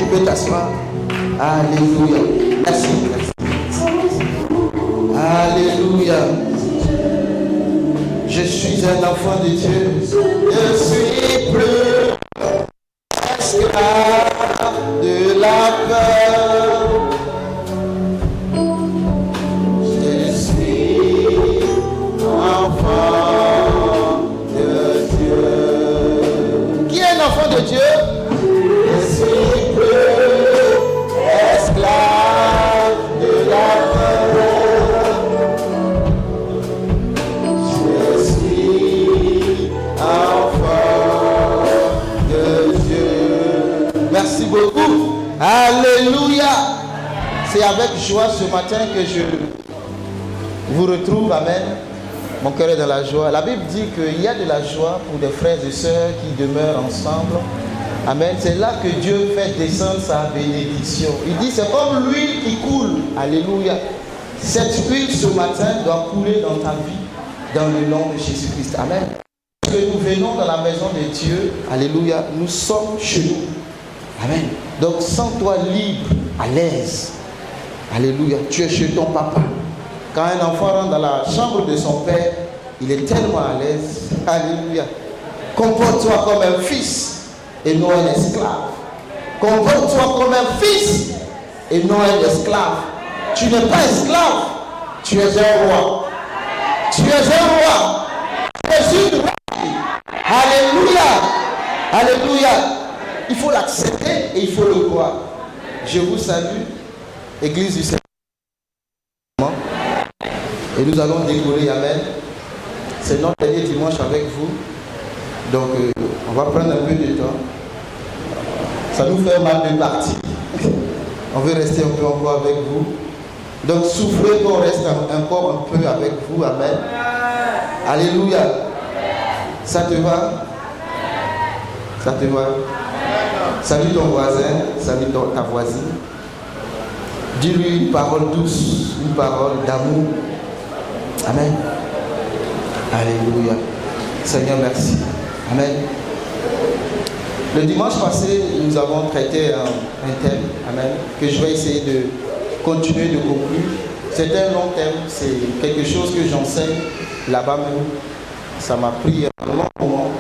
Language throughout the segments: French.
peux t'asseoir. Alléluia. Merci. Alléluia. Je suis un enfant de Dieu. Je suis plus esclave de la peur. Je suis enfant de Dieu. Qui est un enfant de Dieu? Je suis plus esclave de la peur. Je suis enfant de Dieu. Merci beaucoup. Alléluia. C'est avec joie ce matin que je vous retrouve. Amen. Mon cœur est dans la joie. La Bible dit qu'il y a de la joie pour des frères et sœurs qui demeurent ensemble. Amen. C'est là que Dieu fait descendre sa bénédiction. Il dit c'est comme l'huile qui coule. Alléluia. Cette huile ce matin doit couler dans ta vie, dans le nom de Jésus-Christ. Amen. Parce que nous venons dans la maison de Dieu. Alléluia. Nous sommes chez nous. Amen. Donc sens-toi libre, à l'aise. Alléluia. Tu es chez ton papa. Quand un enfant rentre dans la chambre de son père, il est tellement à l'aise. Alléluia. Comporte-toi comme un fils et non un esclave. Comporte-toi comme un fils et non un esclave. Tu n'es pas esclave, tu es un roi. Tu es un roi. Tu es une roi. Alléluia. Alléluia. Il faut l'accepter et il faut le croire. Je vous salue, Église du Seigneur. Et nous allons décoller, amen. C'est notre dernier dimanche avec vous. Donc, on va prendre un peu de temps. Ça nous fait mal de partir. On veut rester un peu encore avec vous. Donc, soufflez qu'on reste encore un peu avec vous, amen. Alléluia. Ça te va? Ça te va? Salut ton voisin, salut ta voisine. Dis-lui une parole douce, une parole d'amour. Amen. Alléluia. Seigneur, merci. Amen. Le dimanche passé, nous avons traité un thème, amen, que je vais essayer de continuer de conclure. C'est un long thème, c'est quelque chose que j'enseigne là-bas même. Ça m'a pris un long moment.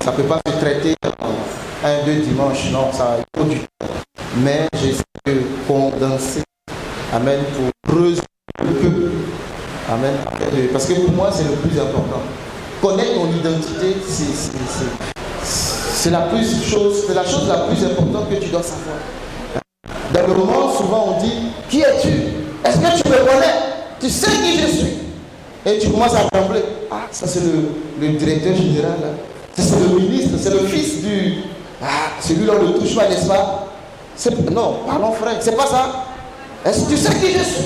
Ça ne peut pas se traiter en un, deux dimanches, non, ça faut du temps. Mais j'essaie de condenser, amen, pour résoudre un peu. Amen. Parce que pour moi, c'est le plus important. Connaître ton identité, c'est la chose la plus importante que tu dois savoir. Dans le monde, souvent on dit, qui es-tu? Est-ce que tu me connais? Tu sais qui je suis? Et tu commences à trembler. Ah, ça c'est le directeur général. Là. C'est le ministre, c'est le fils du... Ah, celui-là on ne touche pas, n'est-ce pas? Non, parlons frère, c'est pas ça. Est-ce que tu sais qui je suis?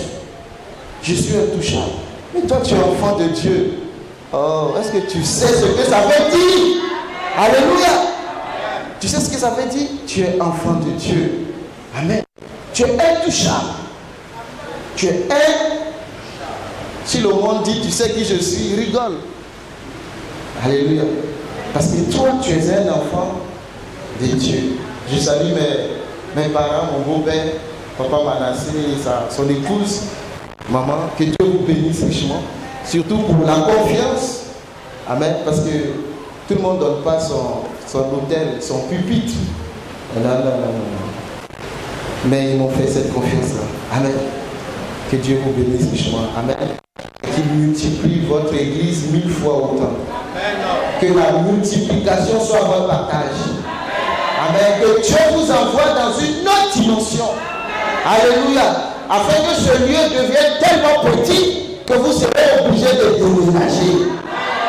Je suis intouchable. Mais toi, tu es enfant de Dieu. Oh, est-ce que tu sais ce que ça veut dire? Alléluia. Tu sais ce que ça veut dire? Tu es enfant de Dieu. Amen. Tu es intouchable. Tu es Si le monde dit, tu sais qui je suis, rigole. Alléluia. Parce que toi, tu es un enfant de Dieu. Je salue mes parents, mon beau-père, papa Manassé et son épouse. Maman, que Dieu vous bénisse richement, surtout pour la confiance. Amen. Parce que tout le monde ne donne pas son hôtel, son pupitre. Non. Mais ils m'ont fait cette confiance-là. Amen. Que Dieu vous bénisse richement. Amen. Qu'il multiplie votre église 1000 fois autant. Que la multiplication soit votre partage. Amen. Que Dieu vous envoie dans une autre dimension. Alléluia. Afin que ce lieu devienne tellement petit que vous serez obligé de déménager.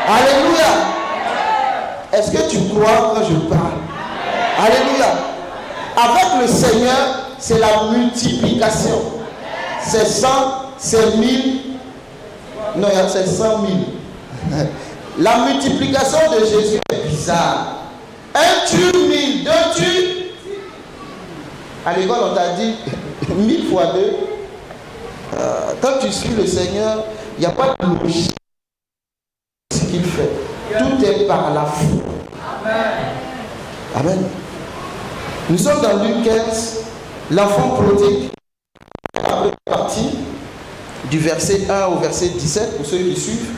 Alléluia. Est-ce que tu crois quand je parle? Alléluia. Avec le Seigneur, c'est la multiplication. C'est 100, c'est 1000. Non, c'est 100 000. La multiplication de Jésus est bizarre. Un tue 1000, deux tue. À l'école, on t'a dit 1000 fois 2. Quand tu suis le Seigneur, il n'y a pas de logique. Ce qu'il fait, tout est par la foi. Amen. Nous sommes dans Luc 15, l'enfant prodigue, la partie du verset 1 au verset 17, pour ceux qui suivent.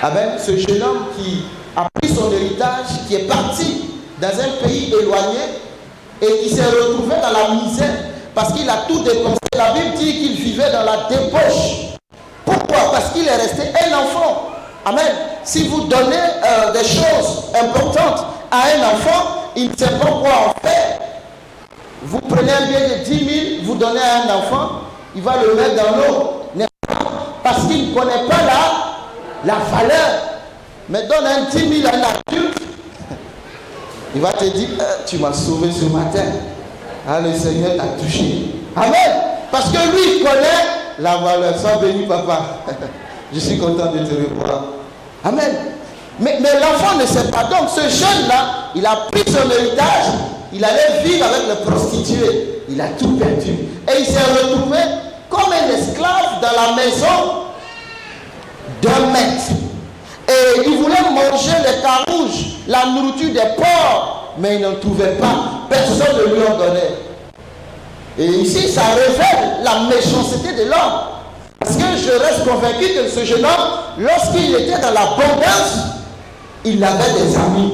Amen. Ce jeune homme qui a pris son héritage, qui est parti dans un pays éloigné et qui s'est retrouvé dans la misère parce qu'il a tout dépensé. La Bible dit qu'il vivait dans la débauche. Pourquoi? Parce qu'il est resté un enfant. Amen. Si vous donnez des choses importantes à un enfant, il ne sait pas quoi en faire. Vous prenez un bien de 10 000, vous donnez à un enfant, il va le mettre dans l'eau, n'est-ce pas? Parce qu'il ne connaît pas la valeur. Mais donne un 10 000 à un adulte, il va te dire, tu m'as sauvé ce matin. Ah, le Seigneur t'a touché. Amen. Parce que lui, il connaît la valeur. Sois béni, papa. Je suis content de te revoir. Amen. Mais l'enfant ne sait pas. Donc ce jeune-là, il a pris son héritage, il allait vivre avec les prostituées. Il a tout perdu. Et il s'est retrouvé comme un esclave dans la maison d'un maître. Et il voulait manger les carouges, la nourriture des porcs, mais il n'en trouvait pas. Personne ne lui en donnait. Et ici, ça révèle la méchanceté de l'homme. Parce que je reste convaincu que ce jeune homme, lorsqu'il était dans l'abondance, il avait des amis.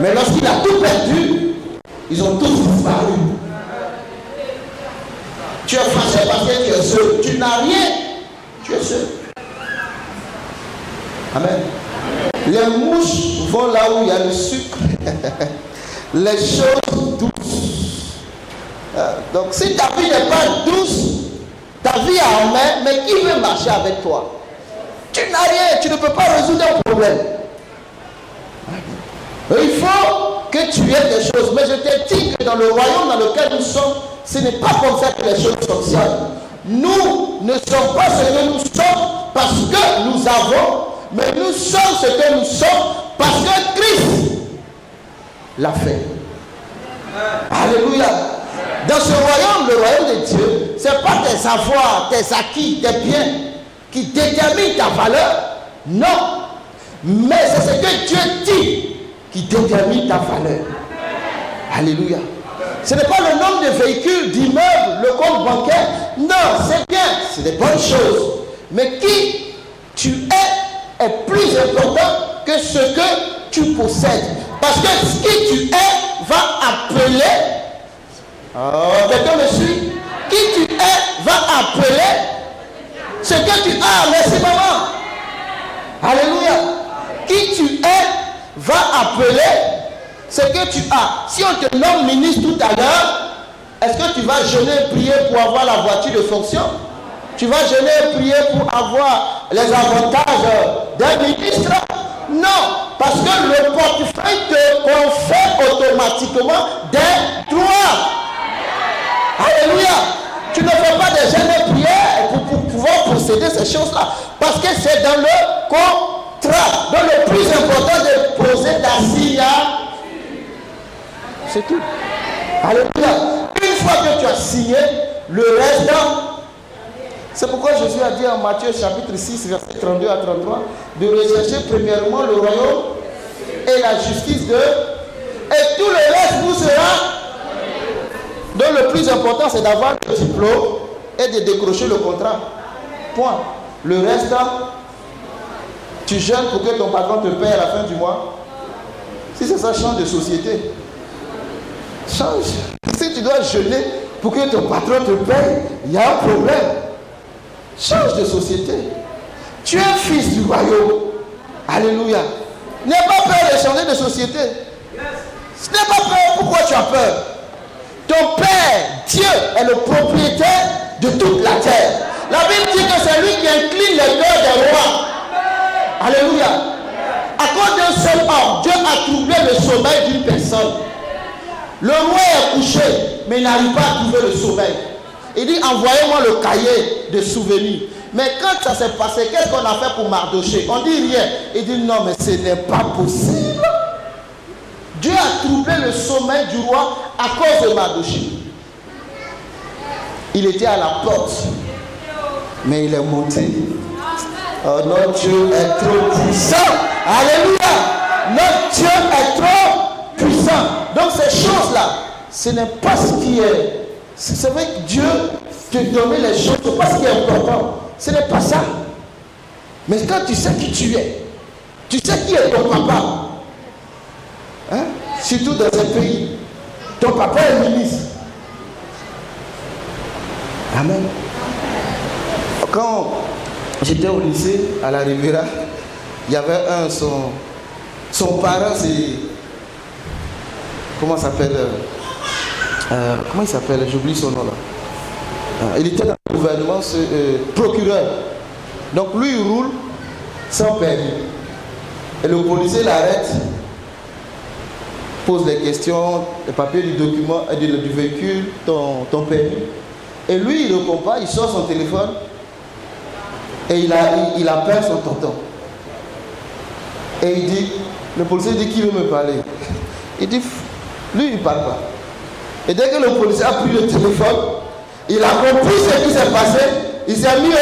Mais lorsqu'il a tout perdu, ils ont tous disparu. Tu es fâché parce que tu es seul. Tu n'as rien. Tu es seul. Amen. Les mouches vont là où il y a le sucre. Les choses douces. Donc si ta vie n'est pas douce, ta vie est en main, mais qui veut marcher avec toi? Tu n'as rien, tu ne peux pas résoudre un problème. Il faut que tu aies des choses. Mais je te dis que dans le royaume dans lequel nous sommes, ce n'est pas comme ça que les choses fonctionnent. Nous ne sommes pas ce que nous sommes parce que nous avons, mais nous sommes ce que nous sommes parce que Christ l'a fait. Alléluia. Dans ce royaume, le royaume de Dieu, ce n'est pas tes avoirs, tes acquis, tes biens qui déterminent ta valeur. Non. Mais c'est ce que Dieu dit qui détermine ta valeur. Alléluia. Ce n'est pas le nombre de véhicules, d'immeubles, le compte bancaire. Non, c'est bien, c'est des bonnes choses. Mais qui tu es plus important que ce que tu possèdes. Parce que ce que tu es va appeler. Oh, quelqu'un me suit? Qui tu es va appeler ce que tu as. Merci maman. Alléluia. Qui tu es va appeler ce que tu as. Si on te nomme ministre tout à l'heure, est-ce que tu vas jeûner et prier pour avoir la voiture de fonction? Tu vas jeûner et prier pour avoir les avantages d'un ministre? Non, parce que le portefeuille te confère automatiquement des droits. Alléluia. Tu ne fais pas des jeûnes et prières pour pouvoir posséder ces choses-là. Parce que c'est dans le contrat. Donc le plus important de poser ta signature. C'est tout. Alléluia. Une fois que tu as signé, le reste, c'est pourquoi Jésus a dit en Matthieu chapitre 6, verset 32 à 33, de rechercher premièrement le royaume et la justice de... Et tout le reste vous sera... Donc le plus important, c'est d'avoir le diplôme et de décrocher le contrat. Point. Le reste, tu jeûnes pour que ton patron te paye à la fin du mois. Si c'est ça, change de société. Change. Si tu dois jeûner pour que ton patron te paye, il y a un problème. Change de société. Tu es un fils du royaume. Alléluia. N'aie pas peur de changer de société. N'aie pas peur. Pourquoi tu as peur? Ton Père, Dieu, est le propriétaire de toute la terre. La Bible dit que c'est lui qui incline les cœurs des rois. Alléluia. À cause d'un seul homme, Dieu a troublé le sommeil d'une personne. Le roi est couché, mais il n'arrive pas à trouver le sommeil. Il dit, envoyez-moi le cahier de souvenirs. Mais quand ça s'est passé, qu'est-ce qu'on a fait pour Mardoché? On dit rien. Il dit, non, mais ce n'est pas possible. Dieu a troublé le sommeil du roi à cause de Mardoché. Il était à la porte, mais il est monté. Oh, notre Dieu est trop puissant. Alléluia. Notre Dieu est trop puissant. Donc ces choses-là, ce n'est pas ce qui est. C'est vrai que Dieu te donne les choses, ce n'est pas ce qui est important. Ce n'est pas ça. Mais quand tu sais qui tu es, tu sais qui est ton papa. Hein? Surtout dans un pays. Ton papa est ministre. Amen. Quand j'étais au lycée, à la Riviera, il y avait son parent, c'est... Comment il s'appelle J'oublie son nom là. Il était dans le gouvernement, procureur. Donc lui, il roule sans permis. Et le policier l'arrête, pose les questions, les papiers du document, du véhicule, ton permis. Et lui, il ne répond pas, il sort son téléphone et il appelle son tonton. Et il dit, le policier dit qui veut me parler. Il dit, lui, il ne parle pas. Et dès que le policier a pris le téléphone, il a compris ce qui s'est passé, il s'est mis au...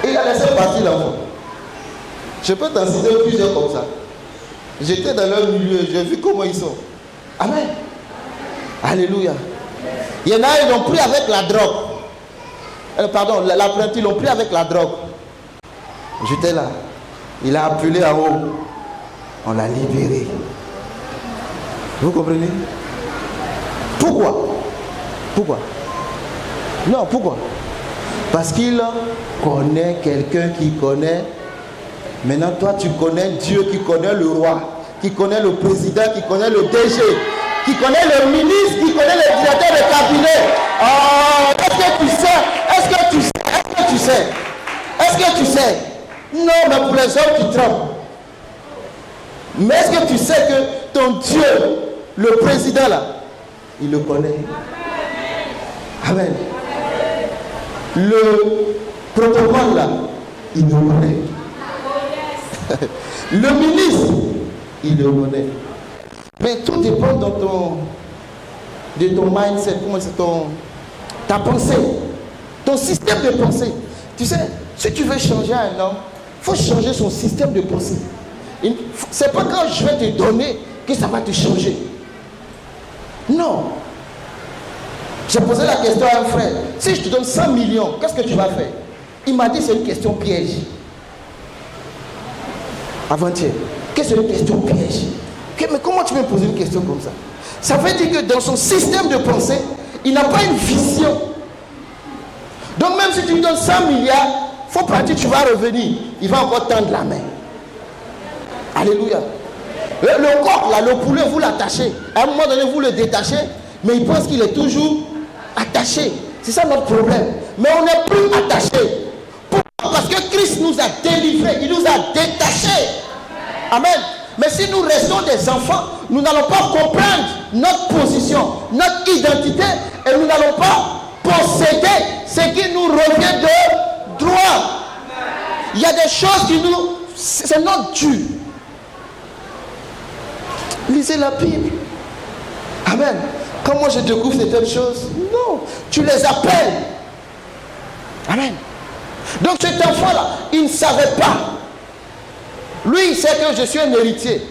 Et il a laissé partir l'enfant. Je peux t'en citer plusieurs comme ça. J'étais dans leur milieu, j'ai vu comment ils sont. Amen. Alléluia. Il y en a, ils l'ont pris avec la drogue. Pardon, l'apprenti, ils l'ont pris avec la drogue. J'étais là. Il a appelé en haut. On l'a libéré. Vous comprenez? Pourquoi? Pourquoi? Non, pourquoi? Parce qu'il connaît quelqu'un qui connaît. Maintenant, toi, tu connais Dieu qui connaît le roi, qui connaît le président, qui connaît le DG, qui connaît le ministre, qui connaît le directeur de cabinet. Oh, est-ce que tu sais? Est-ce que tu sais? Est-ce que tu sais? Est-ce que tu sais? Non, mais pour les hommes, tu trompes. Mais est-ce que tu sais que ton Dieu, le président là, il le connaît? Amen. Le protocole là, il le connaît. Le ministre, il le connaît. Mais tout dépend de ton mindset, comment c'est ta pensée, ton système de pensée. Tu sais, si tu veux changer un homme, il faut changer son système de pensée. C'est pas quand je vais te donner que ça va te changer. Non. J'ai posé la question à un frère. Si je te donne 100 millions, qu'est-ce que tu vas faire? Il m'a dit c'est une question piège. Avant-hier, que c'est une question piège. Mais comment tu peux me poser une question comme ça? Ça veut dire que dans son système de pensée, il n'a pas une vision. Donc même si tu lui donnes 100 milliards, il faut partir, tu vas revenir. Il va encore tendre la main. Alléluia. Le coq, là, le poulet, vous l'attachez. À un moment donné, vous le détachez, mais il pense qu'il est toujours attaché. C'est ça notre problème. Mais on n'est plus attaché. Pourquoi? Parce que Christ nous a délivrés, il nous a détachés. Amen. Mais si nous restons des enfants, nous n'allons pas comprendre notre position, notre identité, et nous n'allons pas posséder ce qui nous revient de droit. Il y a des choses qui nous... C'est notre dû. Lisez la Bible. Amen. Quand moi je découvre certaines choses, non, tu les appelles. Amen. Donc cet enfant-là, il ne savait pas. Lui, il sait que je suis un héritier.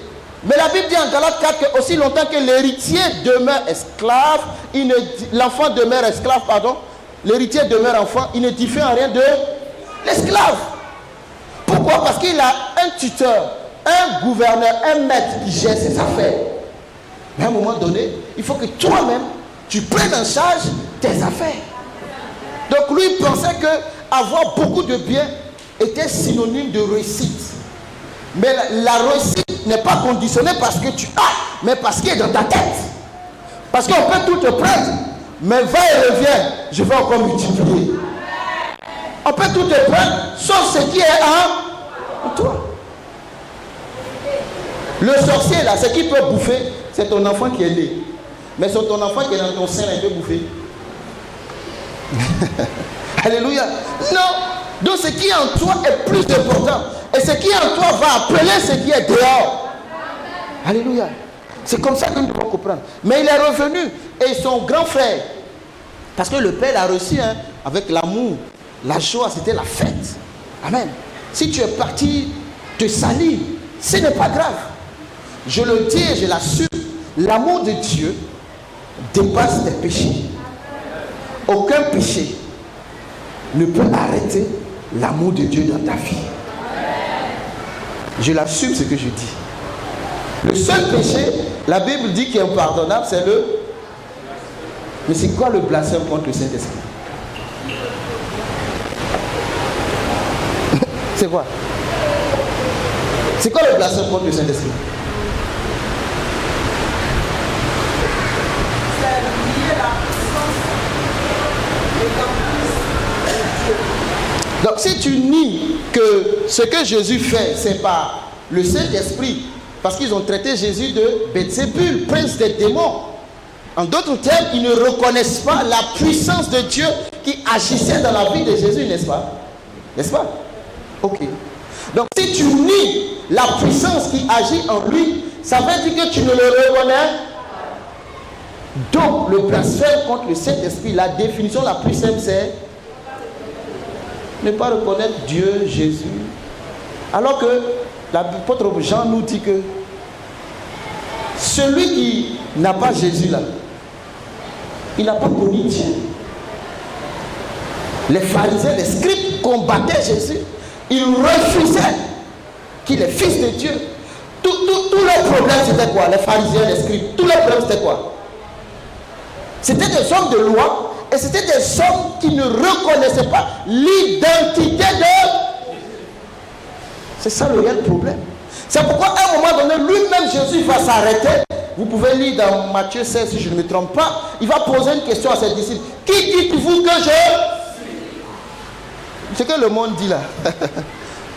Mais la Bible dit en Galates 4 que aussi longtemps que l'héritier demeure esclave, l'enfant demeure esclave, pardon, l'héritier demeure enfant, il ne diffère en rien de l'esclave. Pourquoi? Parce qu'il a un tuteur, un gouverneur, un maître qui gère ses affaires. Mais à un moment donné, il faut que toi-même, tu prennes en charge tes affaires. Donc lui, il pensait que avoir beaucoup de biens était synonyme de réussite. Mais la réussite n'est pas conditionnée parce que tu as, mais parce qu'il est dans ta tête. Parce qu'on peut tout te prendre, mais va et reviens, je vais encore multiplier. On peut tout te prendre, sauf ce qui est en toi. Le sorcier là, ce qu'il peut bouffer, c'est ton enfant qui est né. Mais c'est ton enfant qui est dans ton sein, il peut bouffer. Alléluia. Non. Donc ce qui est en toi est plus important. Et ce qui est en toi va appeler ce qui est dehors. Alléluia. C'est comme ça que nous devons comprendre. Mais il est revenu. Et son grand frère, parce que le père a reçu avec l'amour, la joie, c'était la fête. Amen. Si tu es parti te salir, ce n'est pas grave. Je le dis et je l'assure. l'amour de Dieu dépasse tes péchés. Aucun péché ne peut arrêter l'amour de Dieu dans ta vie. Je l'assume ce que je dis. Le seul péché, la Bible dit qu'il est impardonnable, c'est le... Mais c'est quoi le blasphème contre le Saint-Esprit? C'est quoi? C'est quoi le blasphème contre le Saint-Esprit? Donc si tu nies que ce que Jésus fait, c'est par le Saint-Esprit, parce qu'ils ont traité Jésus de Belzébul, prince des démons. En d'autres termes, ils ne reconnaissent pas la puissance de Dieu qui agissait dans la vie de Jésus, n'est-ce pas? N'est-ce pas? Ok. Donc si tu nies la puissance qui agit en lui, ça veut dire que tu ne le reconnais. Donc le blasphème contre le Saint-Esprit, la définition la plus simple, c'est ne pas reconnaître Dieu, Jésus. Alors que l'apôtre Jean nous dit que celui qui n'a pas Jésus là, il n'a pas connu Dieu. Les pharisiens, les scribes combattaient Jésus. Ils refusaient qu'il est fils de Dieu. Tous leurs problèmes c'était quoi? Les pharisiens, les scribes, tous leurs problèmes c'était quoi? C'était des hommes de loi et c'était des hommes qui ne reconnaissaient pas l'identité de... C'est ça le réel problème. C'est pourquoi à un moment donné, lui-même Jésus va s'arrêter. Vous pouvez lire dans Matthieu 16 si je ne me trompe pas. Il va poser une question à ses disciples. Qui dites-vous que je suis? Ce que le monde dit là.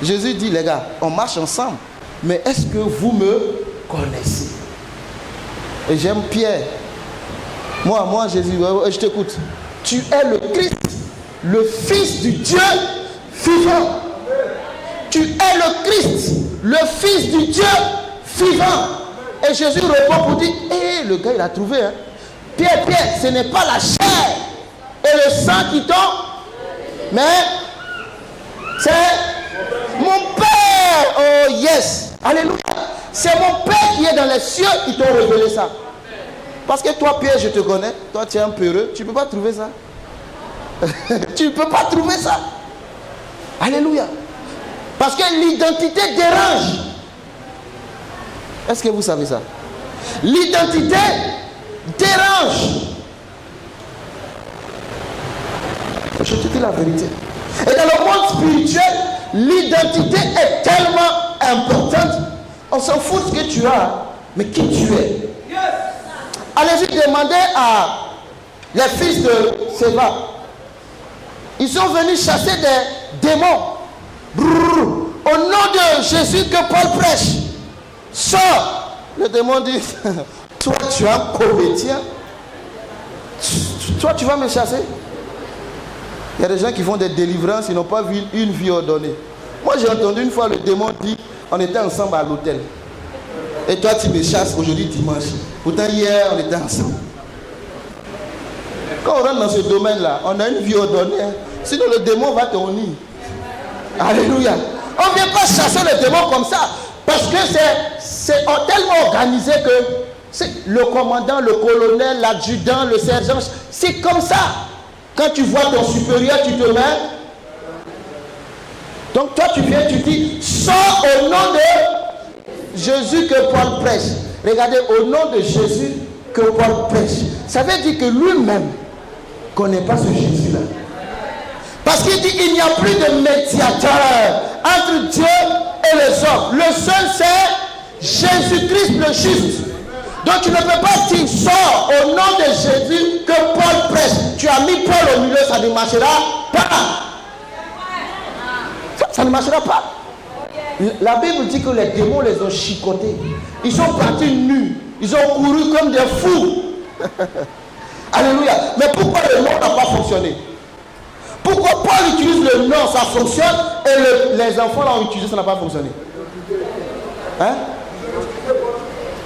Jésus dit, les gars, on marche ensemble. Mais est-ce que vous me connaissez? Et j'aime Pierre. Moi Jésus, je t'écoute. Tu es le Christ, le Fils du Dieu vivant. Tu es le Christ, le Fils du Dieu vivant. Et Jésus répond pour dire, le gars il a trouvé. Hein. Pierre, ce n'est pas la chair et le sang qui t'ont, mais c'est mon Père. Oh yes, alléluia. C'est mon Père qui est dans les cieux qui t'ont révélé ça. Parce que toi Pierre, je te connais, toi tu es un peureux, tu ne peux pas trouver ça. Tu ne peux pas trouver ça. Alléluia. Parce que l'identité dérange. Est-ce que vous savez ça? L'identité dérange. Je te dis la vérité. Et dans le monde spirituel, l'identité est tellement importante. On s'en fout de ce que tu as, mais qui tu es. Allez-y demander à les fils de Séva. Ils sont venus chasser des démons. Brrr. Au nom de Jésus que Paul prêche. Sors. Le démon dit, toi tu es un comédien. Toi tu vas me chasser. Il y a des gens qui font des délivrances, ils n'ont pas vu une vie ordonnée. Moi j'ai entendu une fois le démon dire, on était ensemble à l'hôtel. Et toi tu me chasses aujourd'hui dimanche. Pourtant hier on était ensemble. Quand on rentre dans ce domaine-là, on a une vie ordonnée. Hein. Sinon le démon va te unir. Alléluia. On ne vient pas chasser le démon comme ça. Parce que c'est tellement organisé que c'est le commandant, le colonel, l'adjudant, le sergent. C'est comme ça. Quand tu vois ton supérieur, tu te mets. Donc toi tu viens, tu dis, sors au nom de Jésus que Paul prêche. Regardez, au nom de Jésus que Paul prêche. Ça veut dire que lui-même ne connaît pas ce Jésus-là. Parce qu'il dit qu'il n'y a plus de médiateur entre Dieu et les hommes. Le seul c'est Jésus-Christ le juste. Donc tu ne peux pas dire sors au nom de Jésus que Paul prêche. Tu as mis Paul au milieu, ça ne marchera pas. Ça ne marchera pas. La Bible dit que les démons les ont chicotés. Ils sont partis nus. Ils ont couru comme des fous. Alléluia. Mais pourquoi le nom n'a pas fonctionné? Pourquoi Paul utilise le nom, ça fonctionne, et les enfants l'ont utilisé, ça n'a pas fonctionné? Hein?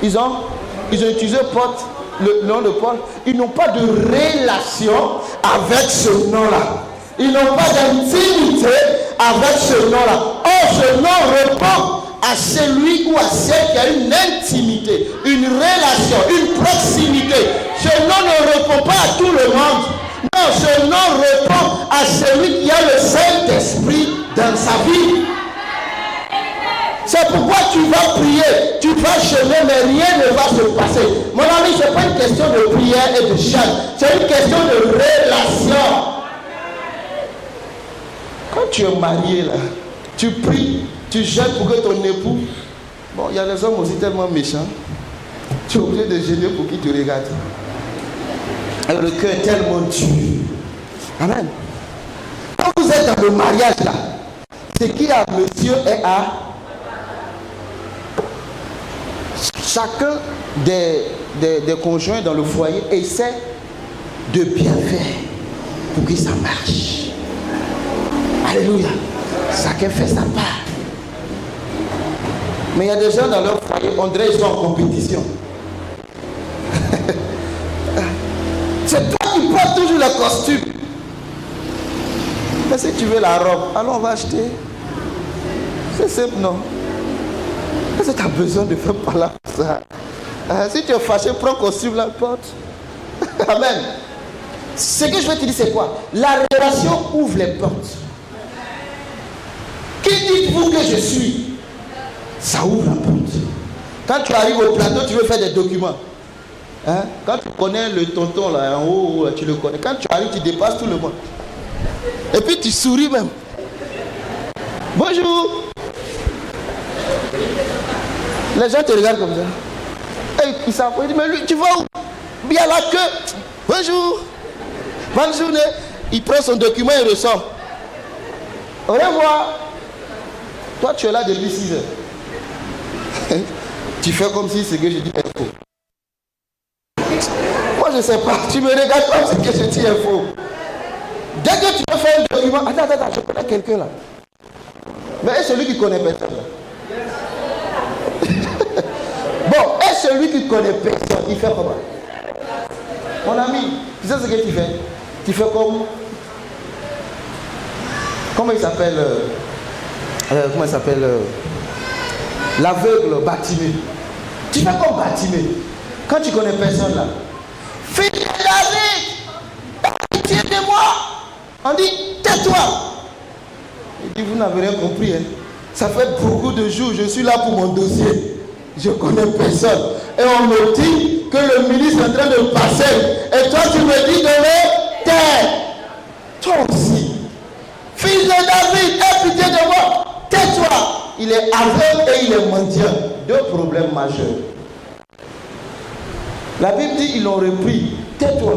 Ils ont utilisé le nom de Paul. Ils n'ont pas de relation avec ce nom-là. Ils n'ont pas d'intimité avec ce nom-là. Or, ce nom répond à celui ou à celle qui a une intimité, une relation, une proximité. Ce nom ne répond pas à tout le monde. Non, ce nom répond à celui qui a le Saint-Esprit dans sa vie. C'est pourquoi tu vas prier, tu vas jeûner, mais rien ne va se passer. Mon ami, ce n'est pas une question de prière et de jeûne, c'est une question de relation. Quand tu es marié là, tu pries, tu jeûnes pour que ton époux... Bon, il y a des hommes aussi tellement méchants. Tu es obligé de jeûner pour qu'ils te regardent. Et le cœur est tellement dur. Amen. Quand vous êtes dans le mariage là, c'est qui a monsieur et a... Chacun des conjoints dans le foyer essaie de bien faire pour que ça marche. Alléluia. Chacun fait sa part. Mais il y a des gens dans leur foyer, on dirait qu'ils sont en compétition. C'est toi qui portes toujours le costume. Mais si tu veux la robe, alors on va acheter. C'est simple, non? Est-ce que tu as besoin de faire par là pour ça? Si tu es fâché, prends le costume, la porte. Amen. Ce que je veux te dire, c'est quoi? La relation ouvre les portes. Qui dites-vous que je suis? Ça ouvre la porte. Quand tu arrives au plateau, tu veux faire des documents. Hein? Quand tu connais le tonton là en haut, tu le connais. Quand tu arrives, tu dépasses tout le monde. Et puis tu souris même. Bonjour. Les gens te regardent comme ça. Et ils savent. Ils disent, mais lui, tu vas où? Il y a la queue. Bonjour. Bonne journée. Il prend son document et ressort. Au revoir. Toi, tu es là depuis 6 heures. Tu fais comme si ce que je dis est faux. Moi, je ne sais pas. Tu me regardes comme ce que je dis est faux. Dès que tu veux faire un document, attends, je connais quelqu'un là. Mais est celui qui connaît personne là? Bon, est celui qui connaît personne, il fait comment? Mon ami, tu sais ce que tu fais? Tu fais comme... Comment il s'appelle? Comment il s'appelle? L'aveugle Bartimée. Tu fais comme Bartimée. Quand tu connais personne là, fils de David, pitié de moi. On dit, tais-toi. Il dit, vous n'avez rien compris. Hein? Ça fait beaucoup de jours, je suis là pour mon dossier. Je connais personne. Et on me dit que le ministre est en train de passer. Et toi, tu me dis de le taire. Toi aussi. Fils de David, aie pitié de moi. Tais-toi. Il est aveugle et il est mendiant. Deux problèmes majeurs. La Bible dit ils l'ont repris. Tais-toi.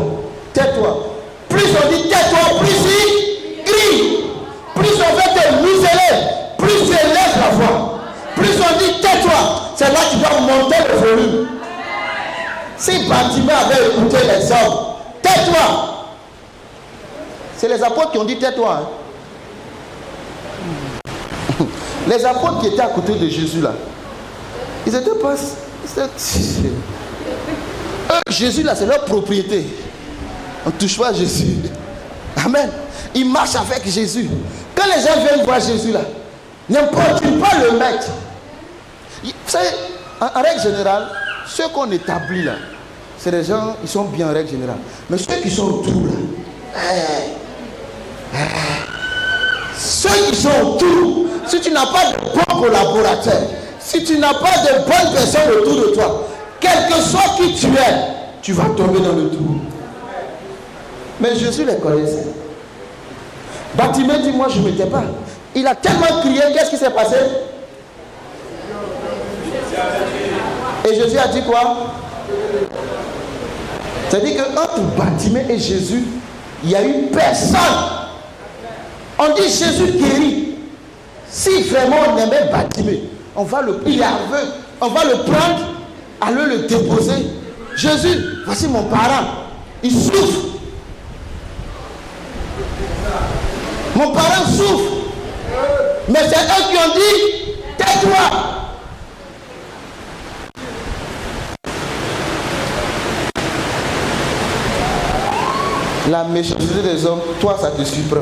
Tais-toi. Plus on dit tais-toi, plus il crie. Plus on veut te museler, plus tu élèves la voix. Plus on dit tais-toi, c'est là que tu dois monter le volume. Si Bartimée avait écouté les hommes, tais-toi. C'est les apôtres qui ont dit tais-toi. Hein? Les apôtres qui étaient à côté de Jésus là, ils étaient pas... Jésus là, c'est leur propriété. On ne touche pas à Jésus. Amen. Ils marchent avec Jésus. Quand les gens viennent voir Jésus là, n'importune pas le maître. Vous savez, en règle générale, ceux qu'on établit là, c'est des gens, ils sont bien en règle générale. Mais ceux qui sont autour là, ceux qui sont autour, si tu n'as pas de bons collaborateurs, si tu n'as pas de bonnes personnes autour de toi, quel que soit qui tu es, tu vas tomber dans le trou. Mais Jésus les connaissait. Bartimée dit, moi je ne m'étais pas. Il a tellement crié, qu'est-ce qui s'est passé? Et Jésus a dit quoi? C'est-à-dire qu'entre Bartimée et Jésus, il y a eu personne. On dit Jésus guérit. Si vraiment on aimait Bartimée, on va le prendre, aller le déposer. Jésus, voici mon parent. Il souffre. Mon parent souffre. Mais c'est eux qui ont dit, tais-toi. La méchanceté des hommes, toi ça te surprend.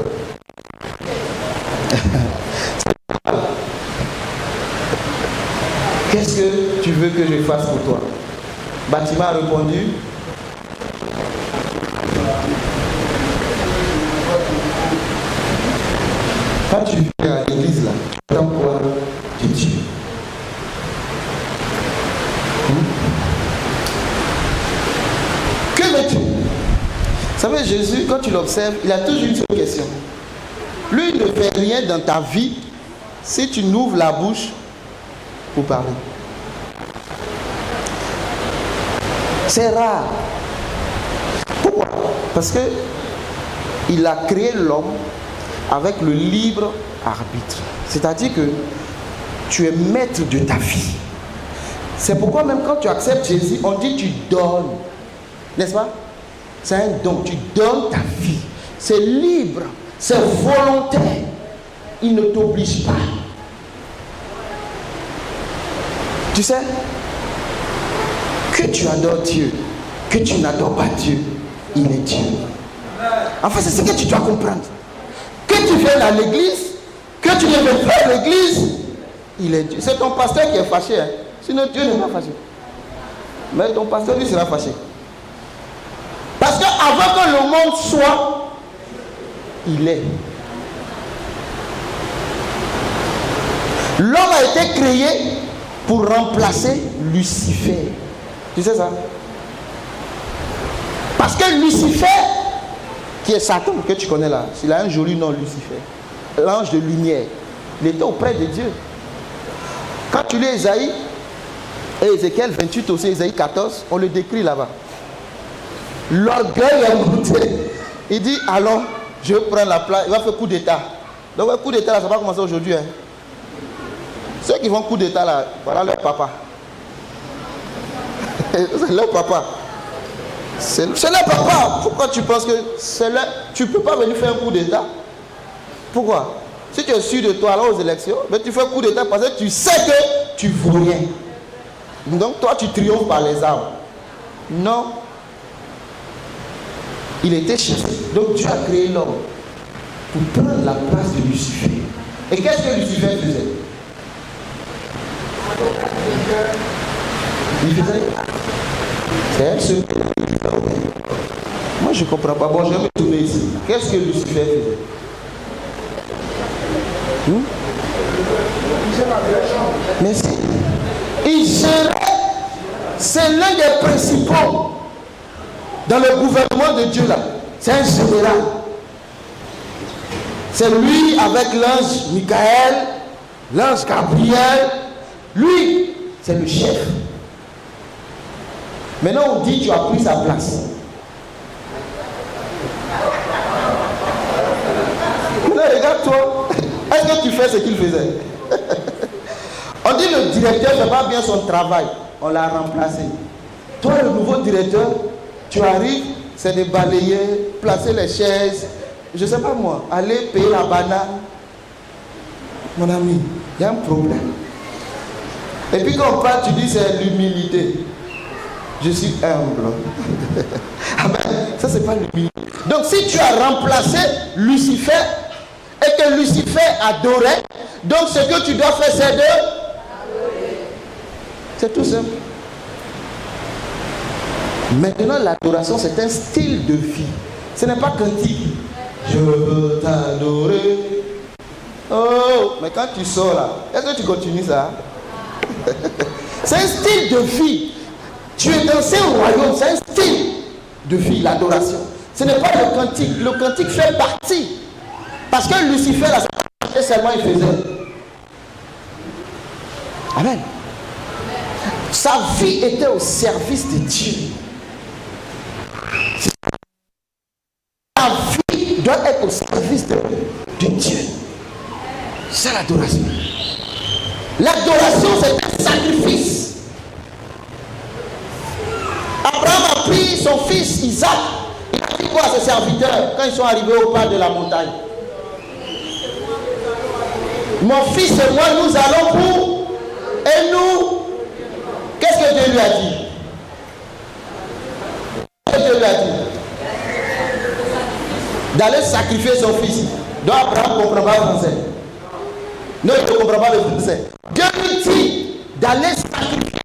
qu'est-ce que tu veux que je fasse pour toi? Batima a répondu, quand tu viens à l'église là, tu attends quoi de Dieu? Que veux-tu? Vous savez, Jésus, quand tu l'observes, il a toujours une seule question. Lui, il ne fait rien dans ta vie si tu n'ouvres la bouche pour parler. C'est rare. Pourquoi? Parce que il a créé l'homme avec le libre arbitre. C'est-à-dire que tu es maître de ta vie. C'est pourquoi même quand tu acceptes Jésus, on dit tu donnes. N'est-ce pas? C'est un don. Tu donnes ta vie. C'est libre. C'est volontaire. Il ne t'oblige pas. Tu sais, que tu adores Dieu, que tu n'adores pas Dieu, il est Dieu. Enfin, c'est ce que tu dois comprendre. Que tu viennes à l'église, que tu ne viennes pas à l'église, il est Dieu. C'est ton pasteur qui est fâché. Hein. Sinon, Dieu n'est pas fâché. Mais ton pasteur, lui, sera fâché. Parce qu'avant que le monde soit, il est. L'homme a été créé pour remplacer Lucifer. Tu sais ça? Parce que Lucifer, qui est Satan, que tu connais là, il a un joli nom, Lucifer, l'ange de lumière, il était auprès de Dieu. Quand tu lis Ésaïe, et Ézéchiel 28 aussi, Ésaïe 14, on le décrit là-bas. L'orgueil est monté. Il dit, allons, je prends la place, il va faire coup d'état. Donc un coup d'état là, ça va commencer aujourd'hui. Hein. Ceux qui vont coup d'état là, voilà leur papa. C'est leur papa. C'est leur papa. Pourquoi tu penses que c'est leur... Tu ne peux pas venir faire un coup d'état? Pourquoi? Si tu es sûr de toi alors aux élections, mais tu fais un coup d'état parce que tu sais que tu ne vaux rien. Donc toi tu triomphes par les armes. Non. Il était chassé. Donc Dieu a créé l'homme pour prendre la place de Lucifer. Et qu'est-ce que Lucifer faisait? Il faisait... C'est un seul. Moi je ne comprends pas. Bon, je vais me tourner ici. Qu'est-ce que Lucifer faisait? Merci. Il gérait. C'est l'un des principaux dans le gouvernement de Dieu là. C'est un général. C'est lui avec l'ange Michael, l'ange Gabriel. Lui, c'est le chef. Maintenant on dit tu as pris sa place. Maintenant regarde-toi. Est-ce que tu fais ce qu'il faisait? On dit le directeur ne fait pas bien son travail. On l'a remplacé. Toi le nouveau directeur, tu arrives, c'est de balayer, placer les chaises, je ne sais pas moi, aller payer la banane. Mon ami, il y a un problème. Et puis quand on parle, tu dis c'est l'humilité. Je suis humble. Ah ben, ça c'est pas l'humilité. Donc si tu as remplacé Lucifer et que Lucifer adorait, donc ce que tu dois faire c'est de... C'est tout simple. Maintenant l'adoration c'est un style de vie. Ce n'est pas cantique. Je veux t'adorer. Oh, mais quand tu sors là, est-ce que tu continues ça? C'est un style de vie. Tu es dans ce royaume, c'est un style de vie, l'adoration. Ce n'est pas le cantique. Le cantique fait partie. Parce que Lucifer, là, seulement il faisait. Amen. Sa vie était au service de Dieu. Sa vie doit être au service de Dieu. C'est l'adoration. L'adoration, c'est un sacrifice. Abraham a pris son fils Isaac. Il a dit quoi à ses serviteurs quand ils sont arrivés au pas de la montagne? Mon fils et moi, nous allons pour... Et nous, qu'est-ce que Dieu lui a dit? Qu'est-ce que Dieu lui a dit? D'aller sacrifier son fils. Donc Abraham ne comprend pas le français. Non, il ne comprend pas le français. Dieu lui dit d'aller sacrifier.